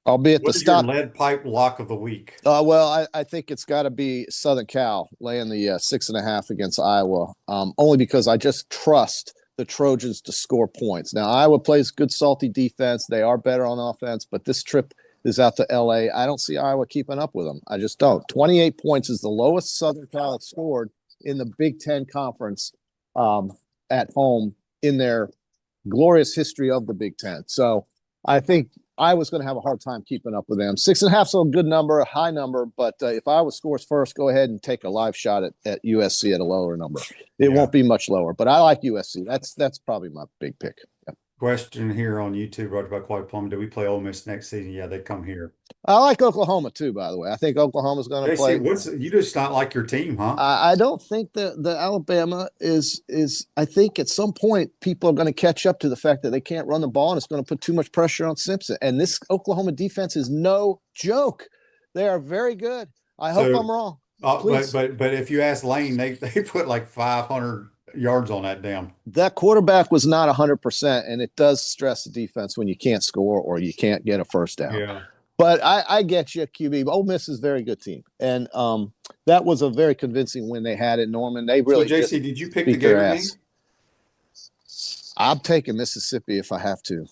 [SPEAKER 3] I'll be at the
[SPEAKER 2] what is your
[SPEAKER 3] stop.
[SPEAKER 2] lead pipe lock of the week?
[SPEAKER 3] Well, I think it's got to be Southern Cal laying the 6.5 against Iowa, only because I just trust the Trojans to score points. Now, Iowa plays good, salty defense. They are better on offense, but this trip is out to L.A. I don't see Iowa keeping up with them. I just don't. 28 points is the lowest Southern Cal has scored in the Big Ten Conference at home in their glorious history of the Big Ten. So I think Iowa's going to have a hard time keeping up with them. 6.5 is a good number, a high number, but if Iowa scores first, go ahead and take a live shot at USC at a lower number. It won't be much lower, but I like USC. That's probably my big pick. Yeah.
[SPEAKER 2] Question here on YouTube, brought by Quite Plum. Do we play Ole Miss next season? Yeah, they come here.
[SPEAKER 3] I like Oklahoma too, by the way. I think Oklahoma's going to play.
[SPEAKER 2] You just not like your team, huh?
[SPEAKER 3] I don't think that the Alabama is. I think at some point people are going to catch up to the fact that they can't run the ball, and it's going to put too much pressure on Simpson. And this Oklahoma defense is no joke. They are very good. I hope I'm wrong.
[SPEAKER 2] But if you ask Lane, they put like 500 yards on that damn.
[SPEAKER 3] That quarterback was not 100%, and it does stress the defense when you can't score or you can't get a first down.
[SPEAKER 2] Yeah.
[SPEAKER 3] But I get you, QB. Ole Miss is a very good team, and that was a very convincing win they had at Norman. They really.
[SPEAKER 2] So, JC, did you pick the Gator game?
[SPEAKER 3] I'm taking Mississippi if I have to.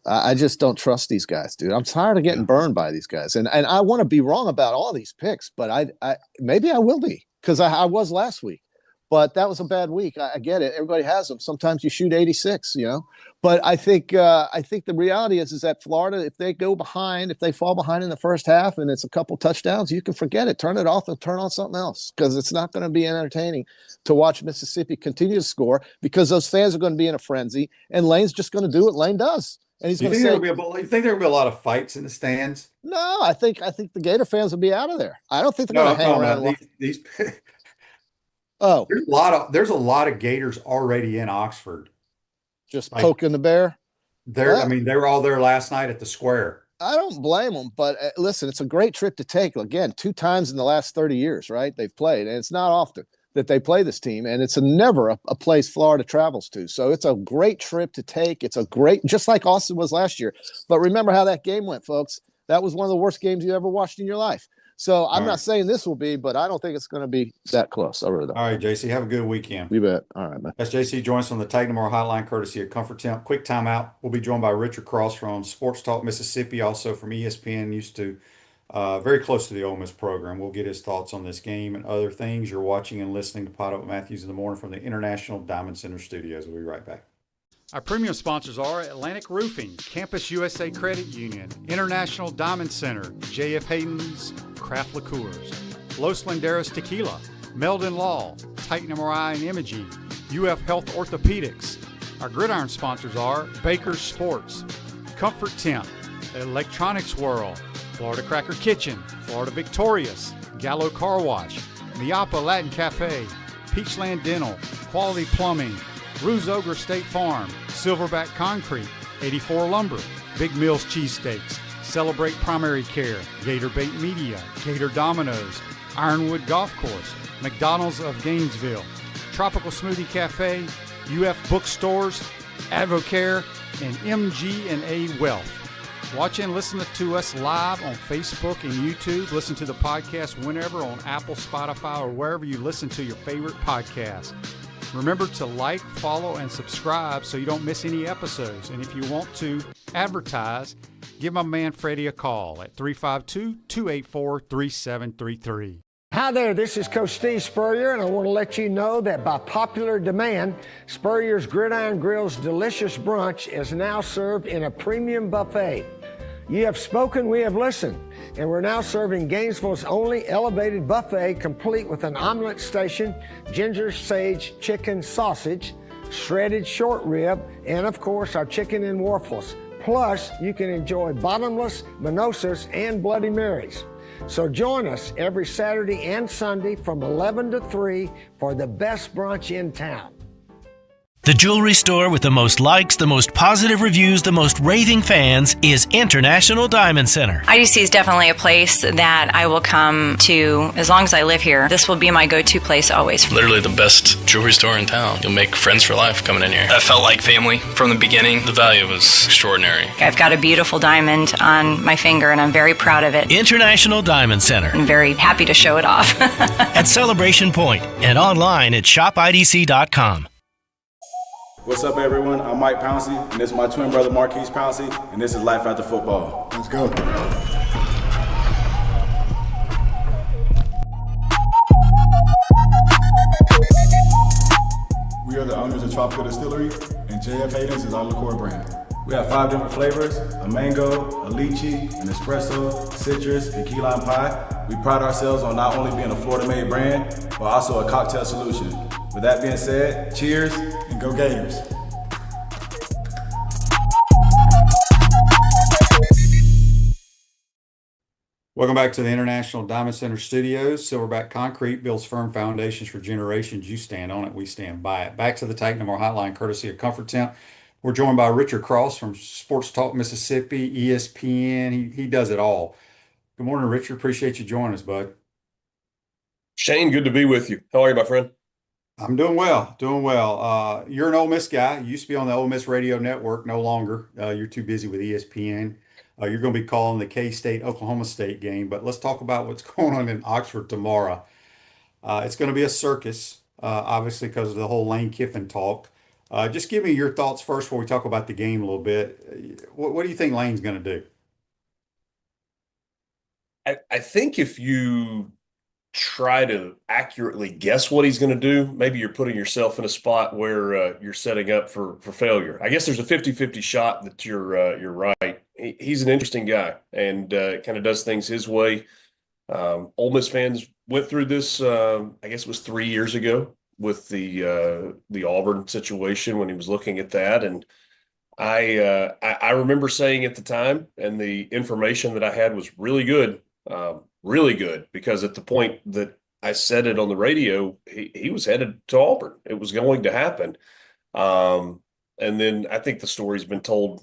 [SPEAKER 3] I just don't trust these guys, dude. I'm tired of getting burned by these guys, and I want to be wrong about all these picks, but I maybe I will be because I was last week. But that was a bad week. I get it. Everybody has them. Sometimes you shoot 86, But I think the reality is that Florida, if they go behind, if they fall behind in the first half and it's a couple touchdowns, you can forget it. Turn it off and turn on something else because it's not going to be entertaining to watch Mississippi continue to score because those fans are going to be in a frenzy and Lane's just going to do what Lane does. And he's going to say,
[SPEAKER 2] you think there will be a lot of fights in the stands?
[SPEAKER 3] No, I think the Gator fans will be out of there. I don't think they're going to hang around.
[SPEAKER 2] These
[SPEAKER 3] Oh,
[SPEAKER 2] there's a lot of Gators already in Oxford.
[SPEAKER 3] Just poking the bear.
[SPEAKER 2] They were all there last night at the square.
[SPEAKER 3] I don't blame them, but listen, it's a great trip to take. Again, 2 times in the last 30 years, right? They've played, and it's not often that they play this team, and it's never a place Florida travels to. So it's a great trip to take. It's a great, just like Austin was last year. But remember how that game went, folks. That was one of the worst games you ever watched in your life. So I'm not saying this will be, but I don't think it's going to be that close. I really don't.
[SPEAKER 2] All right, JC, have a good weekend.
[SPEAKER 3] You bet. All right, man.
[SPEAKER 2] That's JC joins from the Titan Moore Hotline, courtesy of Comfort Temp. Quick timeout. We'll be joined by Richard Cross from Sports Talk Mississippi, also from ESPN, used to very close to the Ole Miss program. We'll get his thoughts on this game and other things. You're watching and listening to PodUp Matthews in the Morning from the International Diamond Center Studios. We'll be right back.
[SPEAKER 4] Our premium sponsors are Atlantic Roofing, Campus USA Credit Union, International Diamond Center, JF Hayden's Craft Liqueurs, Los Landeros Tequila, Meldon Law, Titan MRI and Imaging, UF Health Orthopedics. Our gridiron sponsors are Baker's Sports, Comfort Temp, Electronics World, Florida Cracker Kitchen, Florida Victorious, Gallo Car Wash, Miapa Latin Cafe, Peachland Dental, Quality Plumbing, Rue's Ogre State Farm, Silverback Concrete, 84 Lumber, Big Mills Cheesesteaks, Celebrate Primary Care, Gator Bait Media, Gator Dominoes, Ironwood Golf Course, McDonald's of Gainesville, Tropical Smoothie Cafe, UF Bookstores, Advocare, and MG&A Wealth. Watch and listen to us live on Facebook and YouTube. Listen to the podcast whenever on Apple, Spotify, or wherever you listen to your favorite podcast. Remember to like, follow, and subscribe so you don't miss any episodes. And if you want to advertise, give my man Freddie a call at 352-284-3733.
[SPEAKER 1] Hi there, this is Coach Steve Spurrier, and I want to let you know that by popular demand, Spurrier's Gridiron Grill's delicious brunch is now served in a premium buffet. You have spoken, we have listened, and we're now serving Gainesville's only elevated buffet, complete with an omelet station, ginger sage chicken sausage, shredded short rib, and of course our chicken and waffles. Plus, you can enjoy bottomless, mimosas, and Bloody Marys. So join us every Saturday and Sunday from 11 to 3 for the best brunch in town.
[SPEAKER 5] The jewelry store with the most likes, the most positive reviews, the most raving fans is International Diamond Center.
[SPEAKER 6] IDC is definitely a place that I will come to as long as I live here. This will be my go-to place always.
[SPEAKER 7] Literally the best jewelry store in town. You'll make friends for life coming in here. I felt like family from the beginning. The value was extraordinary.
[SPEAKER 6] I've got a beautiful diamond on my finger, and I'm very proud of it.
[SPEAKER 5] International Diamond Center.
[SPEAKER 6] I'm very happy to show it off.
[SPEAKER 5] At Celebration Point and online at shopidc.com.
[SPEAKER 8] What's up, everyone? I'm Mike Pouncey, and this is my twin brother, Marquise Pouncey, and this is Life After Football.
[SPEAKER 9] Let's go. We are the owners of Tropical Distillery, and JF Hayden's is our liqueur brand. We have 5 different flavors: a mango, a lychee, an espresso, citrus, and key lime pie. We pride ourselves on not only being a Florida-made brand, but also a cocktail solution. With that being said, cheers and go Gators.
[SPEAKER 2] Welcome back to the International Diamond Center Studios. Silverback Concrete builds firm foundations for generations. You stand on it, we stand by it. Back to the Titanamore Hotline, courtesy of Comfort Temp. We're joined by Richard Cross from Sports Talk Mississippi, ESPN. He does it all. Good morning, Richard. Appreciate you joining us, bud.
[SPEAKER 10] Shane, good to be with you. How are you, my friend?
[SPEAKER 2] I'm doing well, doing well. You're an Ole Miss guy. You used to be on the Ole Miss Radio Network, no longer. You're too busy with ESPN. You're going to be calling the K-State Oklahoma State game, but let's talk about what's going on in Oxford tomorrow. It's going to be a circus, obviously, because of the whole Lane Kiffin talk. Just give me your thoughts first before we talk about the game a little bit. What do you think Lane's going to do?
[SPEAKER 10] I think if you try to accurately guess what he's going to do, maybe you're putting yourself in a spot where you're setting up for failure. I guess there's a 50-50 shot that you're right. He's an interesting guy and kind of does things his way. Ole Miss fans went through this, I guess it was 3 years ago with the Auburn situation when he was looking at that. And I remember saying at the time, and the information that I had was really good, because at the point that I said it on the radio, he was headed to Auburn. It was going to happen. And then I think the story's been told,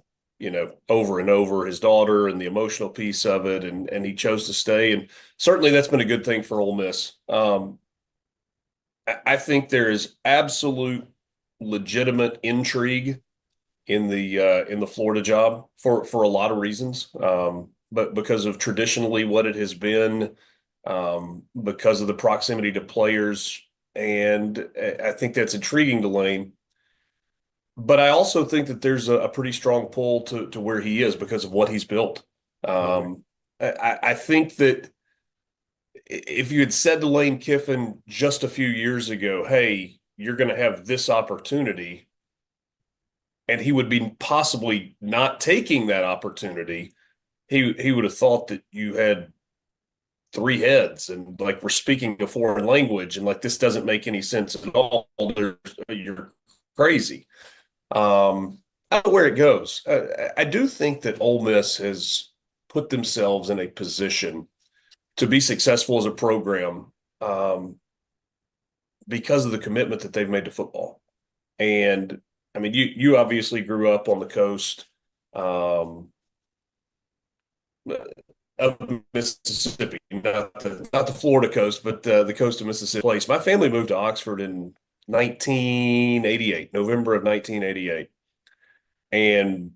[SPEAKER 10] over and over, his daughter and the emotional piece of it, and he chose to stay. And certainly that's been a good thing for Ole Miss. I think there is absolute legitimate intrigue in the Florida job for a lot of reasons. But because of traditionally what it has been, because of the proximity to players, and I think that's intriguing to Lane. But I also think that there's a pretty strong pull to where he is because of what he's built. I think that if you had said to Lane Kiffin just a few years ago, hey, you're going to have this opportunity, and he would be possibly not taking that opportunity, he would have thought that you had 3 heads and like we're speaking a foreign language and like this doesn't make any sense at all. You're crazy. I don't know where it goes. I do think that Ole Miss has put themselves in a position to be successful as a program because of the commitment that they've made to football. And I mean, you obviously grew up on the coast of Mississippi, not the Florida coast, but the coast of Mississippi. Place. My family moved to Oxford in 1988, November of 1988. And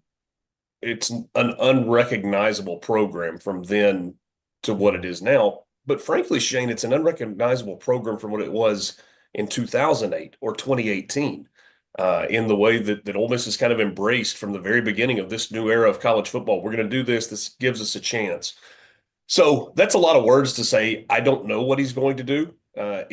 [SPEAKER 10] it's an unrecognizable program from then to what it is now. But frankly, Shane, it's an unrecognizable program from what it was in 2008 or 2018 in the way that Ole Miss has kind of embraced from the very beginning of this new era of college football. We're going to do this. This gives us a chance. So that's a lot of words to say. I don't know what he's going to do. I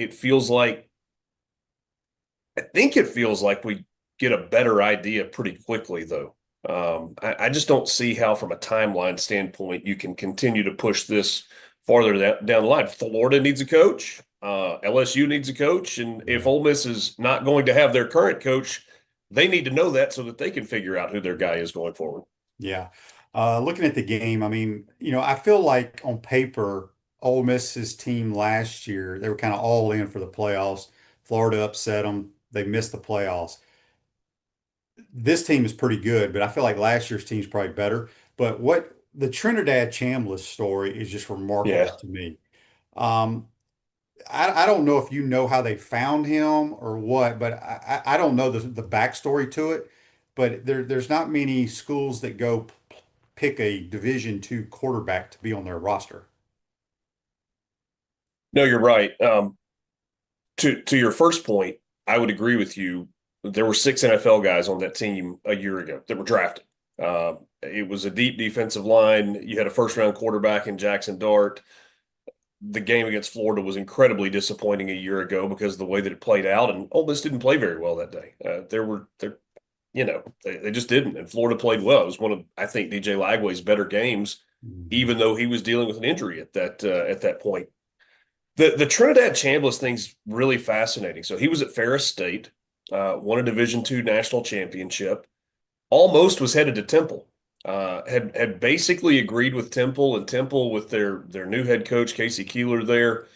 [SPEAKER 10] think it feels like we get a better idea pretty quickly, though. I just don't see how, from a timeline standpoint, you can continue to push this farther down the line. Florida needs a coach. LSU needs a coach. And if Ole Miss is not going to have their current coach, they need to know that so that they can figure out who their guy is going forward.
[SPEAKER 2] Yeah. Looking at the game, I mean, I feel like on paper, Ole Miss's team last year, they were kind of all in for the playoffs. Florida upset them. They missed the playoffs. this team is pretty good, but I feel like last year's team's probably better. But what the Trinidad Chambliss story is just remarkable
[SPEAKER 10] Yeah.
[SPEAKER 2] to me. Um, I don't know if you know how they found him or what, but I don't know the backstory to it. But there's not many schools that go pick a Division II quarterback to be on their roster.
[SPEAKER 10] No, you're right. To your first point, I would agree with you. There were 6 NFL guys on that team a year ago that were drafted. It was a deep defensive line. You had a first-round quarterback in Jackson Dart. The game against Florida was incredibly disappointing a year ago because of the way that it played out, and Ole Miss didn't play very well that day. They just didn't, and Florida played well. It was one of, I think, DJ Lagway's better games, even though he was dealing with an injury at that point. The Trinidad Chambliss thing's really fascinating. So he was at Ferris State, won a Division II national championship, almost was headed to Temple. Had basically agreed with Temple, and Temple with their new head coach Casey Keeler there,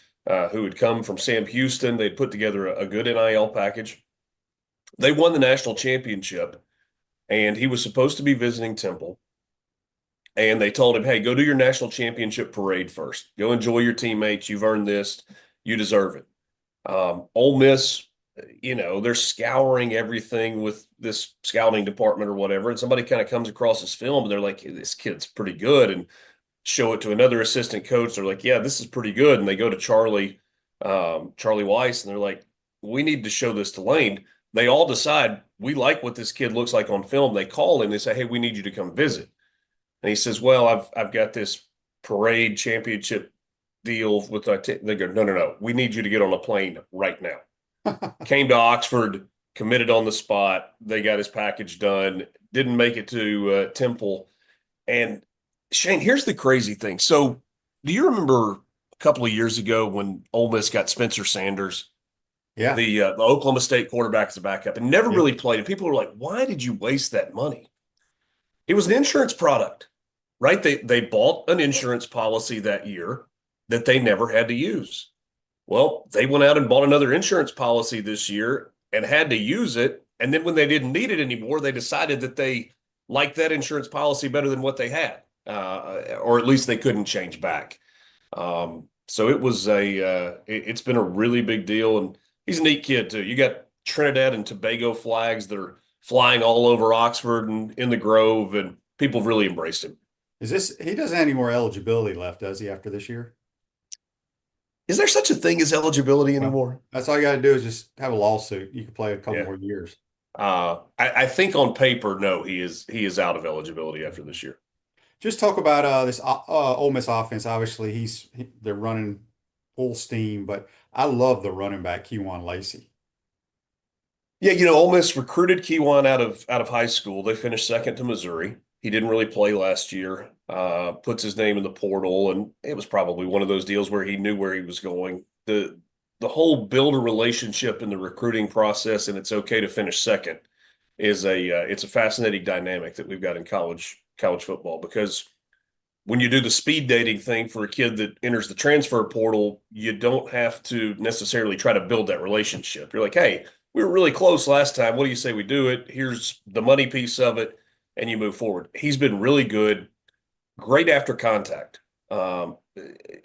[SPEAKER 10] who had come from Sam Houston. They'd put together a good NIL package. They won the national championship, and he was supposed to be visiting Temple. And they told him, hey, go do your national championship parade first. Go enjoy your teammates. You've earned this. You deserve it. Ole Miss, they're scouring everything with this scouting department or whatever. And somebody kind of comes across this film and they're like, hey, this kid's pretty good. And show it to another assistant coach. They're like, yeah, this is pretty good. And they go to Charlie Weiss, and they're like, we need to show this to Lane. They all decide, we like what this kid looks like on film. They call him. They say, hey, we need you to come visit. And he says, well, I've got this parade championship deal with they go, no. We need you to get on a plane right now. Came to Oxford, committed on the spot. They got his package done. Didn't make it to Temple. And Shane, here's the crazy thing. So do you remember a couple of years ago when Ole Miss got Spencer Sanders?
[SPEAKER 2] Yeah.
[SPEAKER 10] The Oklahoma State quarterback as a backup and never really played. And people were like, why did you waste that money? It was an insurance product, right? They bought an insurance policy that year that they never had to use. Well, they went out and bought another insurance policy this year and had to use it. And then when they didn't need it anymore, they decided that they liked that insurance policy better than what they had, or at least they couldn't change back. So it was it's been a really big deal. And he's a neat kid too. You got Trinidad and Tobago flags that are flying all over Oxford and in the Grove, and people have really embraced him.
[SPEAKER 2] He doesn't have any more eligibility left, does he, after this year?
[SPEAKER 10] Is there such a thing as eligibility anymore?
[SPEAKER 2] That's all you got to do is just have a lawsuit. You can play a couple more years.
[SPEAKER 10] I think on paper, no, he is out of eligibility after this year.
[SPEAKER 2] Just talk about this Ole Miss offense. Obviously, they're running full steam, but I love the running back Kewan Lacey.
[SPEAKER 10] Yeah, Ole Miss recruited Kewan out of high school. They finished second to Missouri. He didn't really play last year. Puts his name in the portal, and it was probably one of those deals where he knew where he was going. The whole build a relationship in the recruiting process, and it's okay to finish second, is it's a fascinating dynamic that we've got in college football, because when you do the speed dating thing for a kid that enters the transfer portal, you don't have to necessarily try to build that relationship. You're like, hey, we were really close last time. What do you say we do it? Here's the money piece of it, and you move forward. He's been really good, great after contact.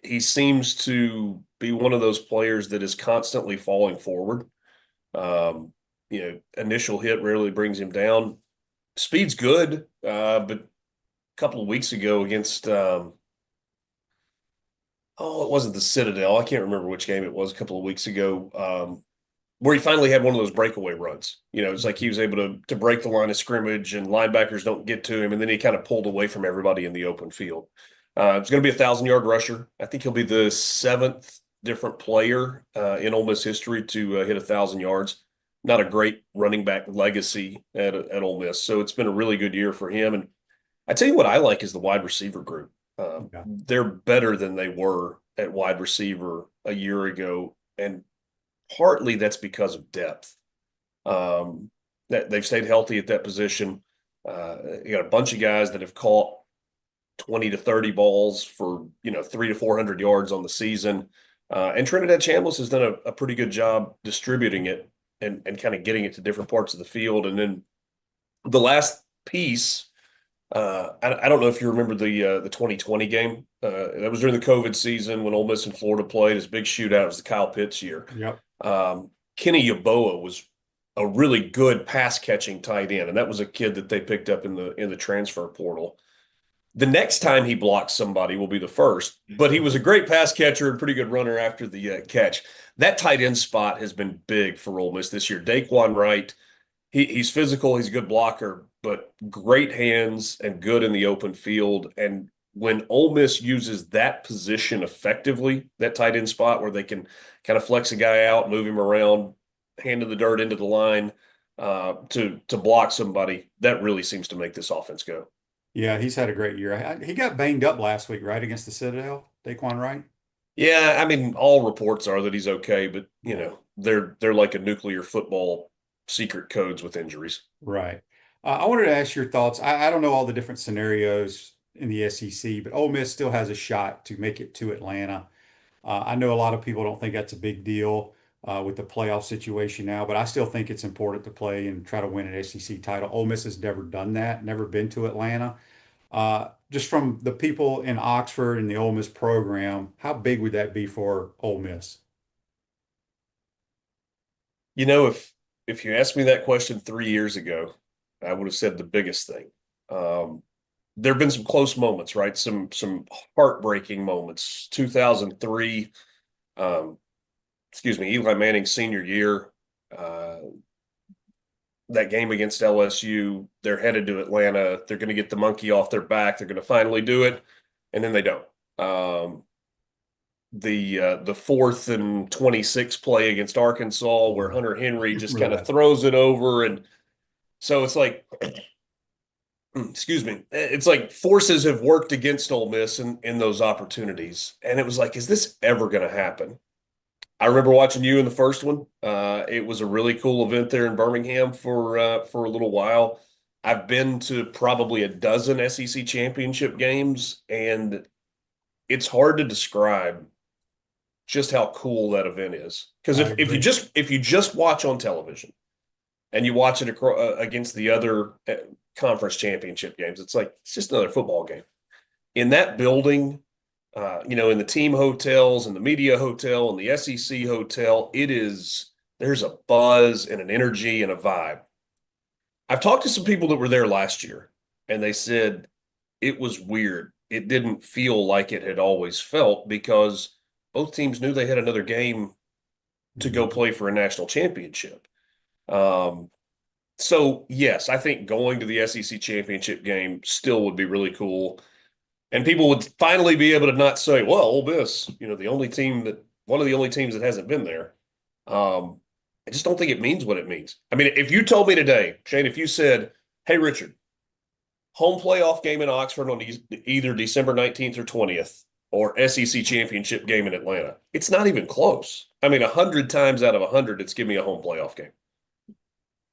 [SPEAKER 10] He seems to be one of those players that is constantly falling forward. Initial hit rarely brings him down. Speed's good, but a couple of weeks ago against it wasn't the Citadel. I can't remember which game it was a couple of weeks ago, where he finally had one of those breakaway runs. It's like he was able to break the line of scrimmage and linebackers don't get to him, and then he kind of pulled away from everybody in the open field. It's going to be a 1,000-yard rusher. I think he'll be the 7th different player in Ole Miss history to hit 1,000 yards. Not a great running back legacy at Ole Miss. So it's been a really good year for him. And I tell you what I like is the wide receiver group. They're better than they were at wide receiver a year ago. And partly that's because of depth. That they've stayed healthy at that position. You got a bunch of guys that have caught 20 to 30 balls for 300 to 400 yards on the season. And Trinidad Chambliss has done a pretty good job distributing it and kind of getting it to different parts of the field. And then The last piece, I don't know if you remember the 2020 game. That was during the COVID season when Ole Miss and Florida played. His big shootout was the Kyle Pitts year.
[SPEAKER 2] Yep.
[SPEAKER 10] Kenny Yeboah was a really good pass catching tight end, and that was a kid that they picked up in the transfer portal. The next time he blocks somebody will be the first, but he was a great pass catcher and pretty good runner after the catch. That tight end spot has been big for Ole Miss this year. Daquan Wright, he's physical, he's a good blocker, but great hands and good in the open field. And when Ole Miss uses that position effectively, that tight end spot where they can kind of flex a guy out, move him around, hand in the dirt into the line to block somebody, that really seems to make this offense go.
[SPEAKER 2] Yeah, he's had a great year. He got banged up last week, right, against the Citadel, Daquan Wright?
[SPEAKER 10] Yeah, I mean, all reports are that he's okay, but they're like a nuclear football secret codes with injuries.
[SPEAKER 2] Right. I wanted to ask your thoughts. I don't know all the different scenarios in the SEC, but Ole Miss still has a shot to make it to Atlanta. I know a lot of people don't think that's a big deal with the playoff situation now, but I still think it's important to play and try to win an SEC title. Ole Miss has never done that, never been to Atlanta. Just from the people in Oxford and the Ole Miss program, how big would that be for Ole Miss?
[SPEAKER 10] If you asked me that question 3 years ago, I would have said the biggest thing. There have been some close moments, right? Some heartbreaking moments. 2003, Eli Manning's senior year, that game against LSU, they're headed to Atlanta. They're going to get the monkey off their back. They're going to finally do it, and then they don't. The 4th and 26 play against Arkansas where Hunter Henry just kind of throws it over. And so it's like, excuse me, it's like forces have worked against Ole Miss in those opportunities. And it was like, is this ever going to happen? I remember watching you in the first one. It was a really cool event there in Birmingham for a little while. I've been to probably a dozen SEC championship games, and it's hard to describe just how cool that event is. Because if you just watch on television and you watch it against the other conference championship games, it's like it's just another football game. In that building, in the team hotels and the media hotel and the SEC hotel, there's a buzz and an energy and a vibe. I've talked to some people that were there last year, and they said it was weird. It didn't feel like it had always felt because both teams knew they had another game to go play for a national championship. So, yes, I think going to the SEC championship game still would be really cool. And people would finally be able to not say, well, Ole Miss, one of the only teams that hasn't been there. I just don't think it means what it means. I mean, if you told me today, Shane, if you said, hey, Richard, home playoff game in Oxford on either December 19th or 20th, or SEC championship game in Atlanta, it's not even close. I mean, 100 times out of 100, it's give me a home playoff game.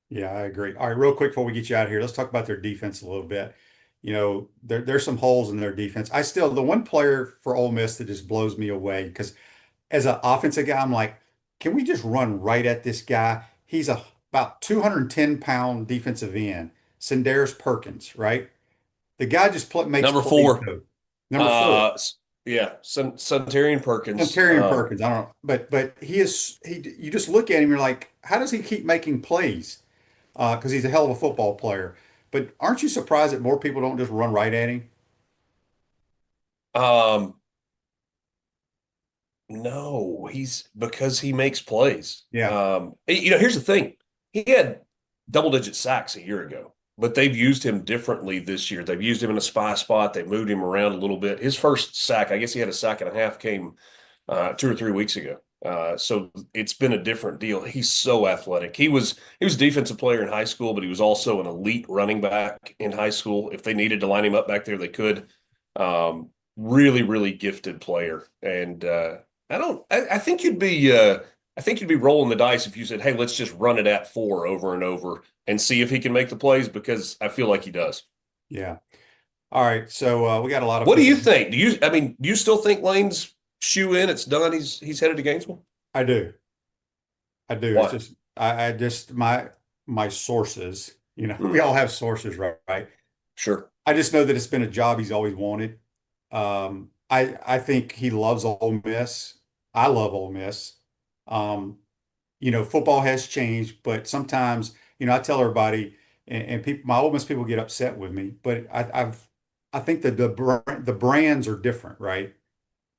[SPEAKER 2] Yeah, I agree. All right, real quick before we get you out of here, let's talk about their defense a little bit. There's some holes in their defense. The one player for Ole Miss that just blows me away, because as an offensive guy, I'm like, can we just run right at this guy? He's about 210-pound defensive end, Sandarius Perkins, right? The guy just makes
[SPEAKER 10] number 4.
[SPEAKER 2] Number 4.
[SPEAKER 10] Yeah, Santarian Perkins.
[SPEAKER 2] Santarian Perkins. I don't know, but you just look at him, you're like, how does he keep making plays? Because he's a hell of a football player. But aren't you surprised that more people don't just run right at him?
[SPEAKER 10] No, because he makes plays.
[SPEAKER 2] Yeah.
[SPEAKER 10] Here's the thing. He had double-digit sacks a year ago, but they've used him differently this year. They've used him in a spot. They moved him around a little bit. His first sack, I guess he had a sack and a half, came 2 or 3 weeks ago. So it's been a different deal. He's so athletic. He was a defensive player in high school, but he was also an elite running back in high school. If they needed to line him up back there, they could. Really, really gifted player. And I think you'd be rolling the dice if you said, hey, let's just run it at 4 over and over and see if he can make the plays, because I feel like he does.
[SPEAKER 2] Yeah. All right. So we got a lot of.
[SPEAKER 10] What do you think? Do you still think Lane's shoe in? It's done. He's headed to Gainesville.
[SPEAKER 2] I do.
[SPEAKER 10] Why?
[SPEAKER 2] It's just my sources We all have sources, right?
[SPEAKER 10] Sure.
[SPEAKER 2] I just know that it's been a job he's always wanted. I think he loves Ole Miss. I love Ole Miss. Um, football has changed, but sometimes, I tell everybody, and people, my Ole Miss people get upset with me, but I think that the brands are different, right?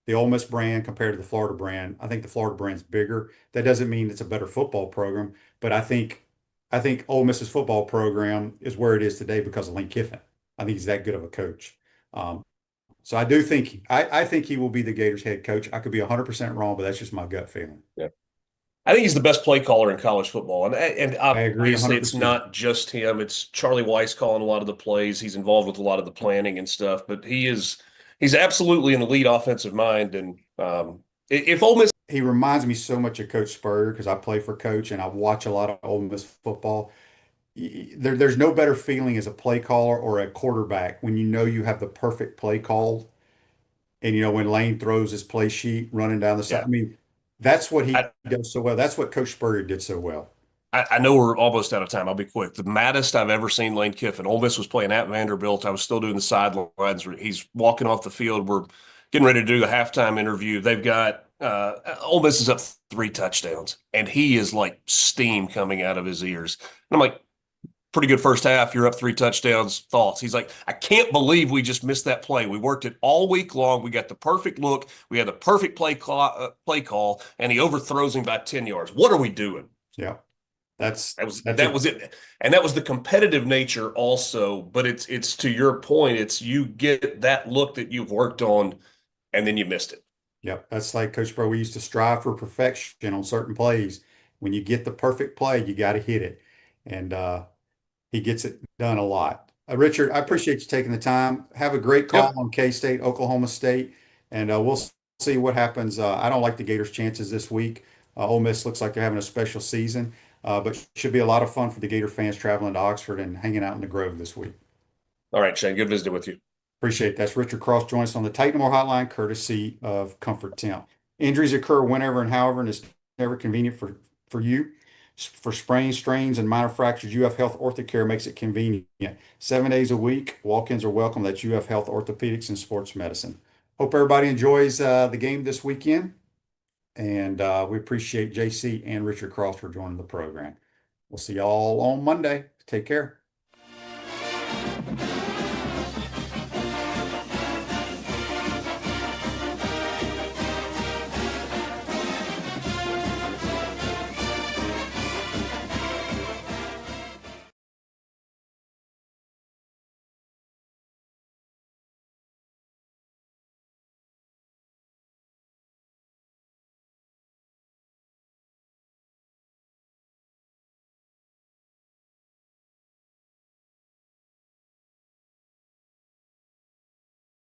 [SPEAKER 2] The Ole Miss brand compared to the Florida brand. I think the Florida brand's bigger. That doesn't mean it's a better football program, but I think Ole Miss's football program is where it is today because of Lane Kiffin. I think he's that good of a coach. So I do think I think he will be the Gators head coach. I could be 100% wrong, but that's just my gut feeling.
[SPEAKER 10] Yeah. I think he's the best play caller in college football. And
[SPEAKER 2] I agree
[SPEAKER 10] obviously it's
[SPEAKER 2] 100%.
[SPEAKER 10] not just him. It's Charlie Weiss calling a lot of the plays. He's involved with a lot of the planning and stuff, but he's absolutely an elite offensive mind. And if Ole Miss,
[SPEAKER 2] He reminds me so much of Coach Spurrier because I play for Coach and I watch a lot of Ole Miss football. There's no better feeling as a play caller or a quarterback when you know you have the perfect play call. And when Lane throws his play sheet running down the side.
[SPEAKER 10] Yeah.
[SPEAKER 2] I mean, that's what he
[SPEAKER 10] I,
[SPEAKER 2] does so well. That's what Coach Spurrier did so well.
[SPEAKER 10] I know we're almost out of time. I'll be quick. The maddest I've ever seen Lane Kiffin. Ole Miss was playing at Vanderbilt. I was still doing the sidelines. He's walking off the field. We're getting ready to do the halftime interview. They've got Ole Miss is up 3 touchdowns, and he is like steam coming out of his ears. And I'm like, pretty good first half. You're up 3 touchdowns. Thoughts? He's like, I can't believe we just missed that play. We worked it all week long. We got the perfect look. We had the perfect play call, and he overthrows him by 10 yards. What are we doing?
[SPEAKER 2] Yeah.
[SPEAKER 10] That was it. And that was the competitive nature also, but it's to your point, it's you get that look that you've worked on and then you missed it.
[SPEAKER 2] Yep. That's like Coach Spurrier. We used to strive for perfection on certain plays. When you get the perfect play, you got to hit it. And he gets it done a lot. Richard, I appreciate you taking the time. Have a great call on K-State, Oklahoma State, and we'll see what happens. I don't like the Gators' chances this week. Ole Miss looks like they're having a special season, but should be a lot of fun for the Gator fans traveling to Oxford and hanging out in the Grove this week.
[SPEAKER 10] All right, Shane, good visiting with you.
[SPEAKER 2] Appreciate it. That's Richard Cross joining us on the Titan More Hotline, courtesy of Comfort Temp. Injuries occur whenever and however, and it's never convenient for you. For sprains, strains, and minor fractures, UF Health Orthocare makes it convenient. 7 days a week, walk-ins are welcome. That's UF Health Orthopedics and Sports Medicine. Hope everybody enjoys the game this weekend. And we appreciate JC and Richard Cross for joining the program. We'll see y'all on Monday. Take care.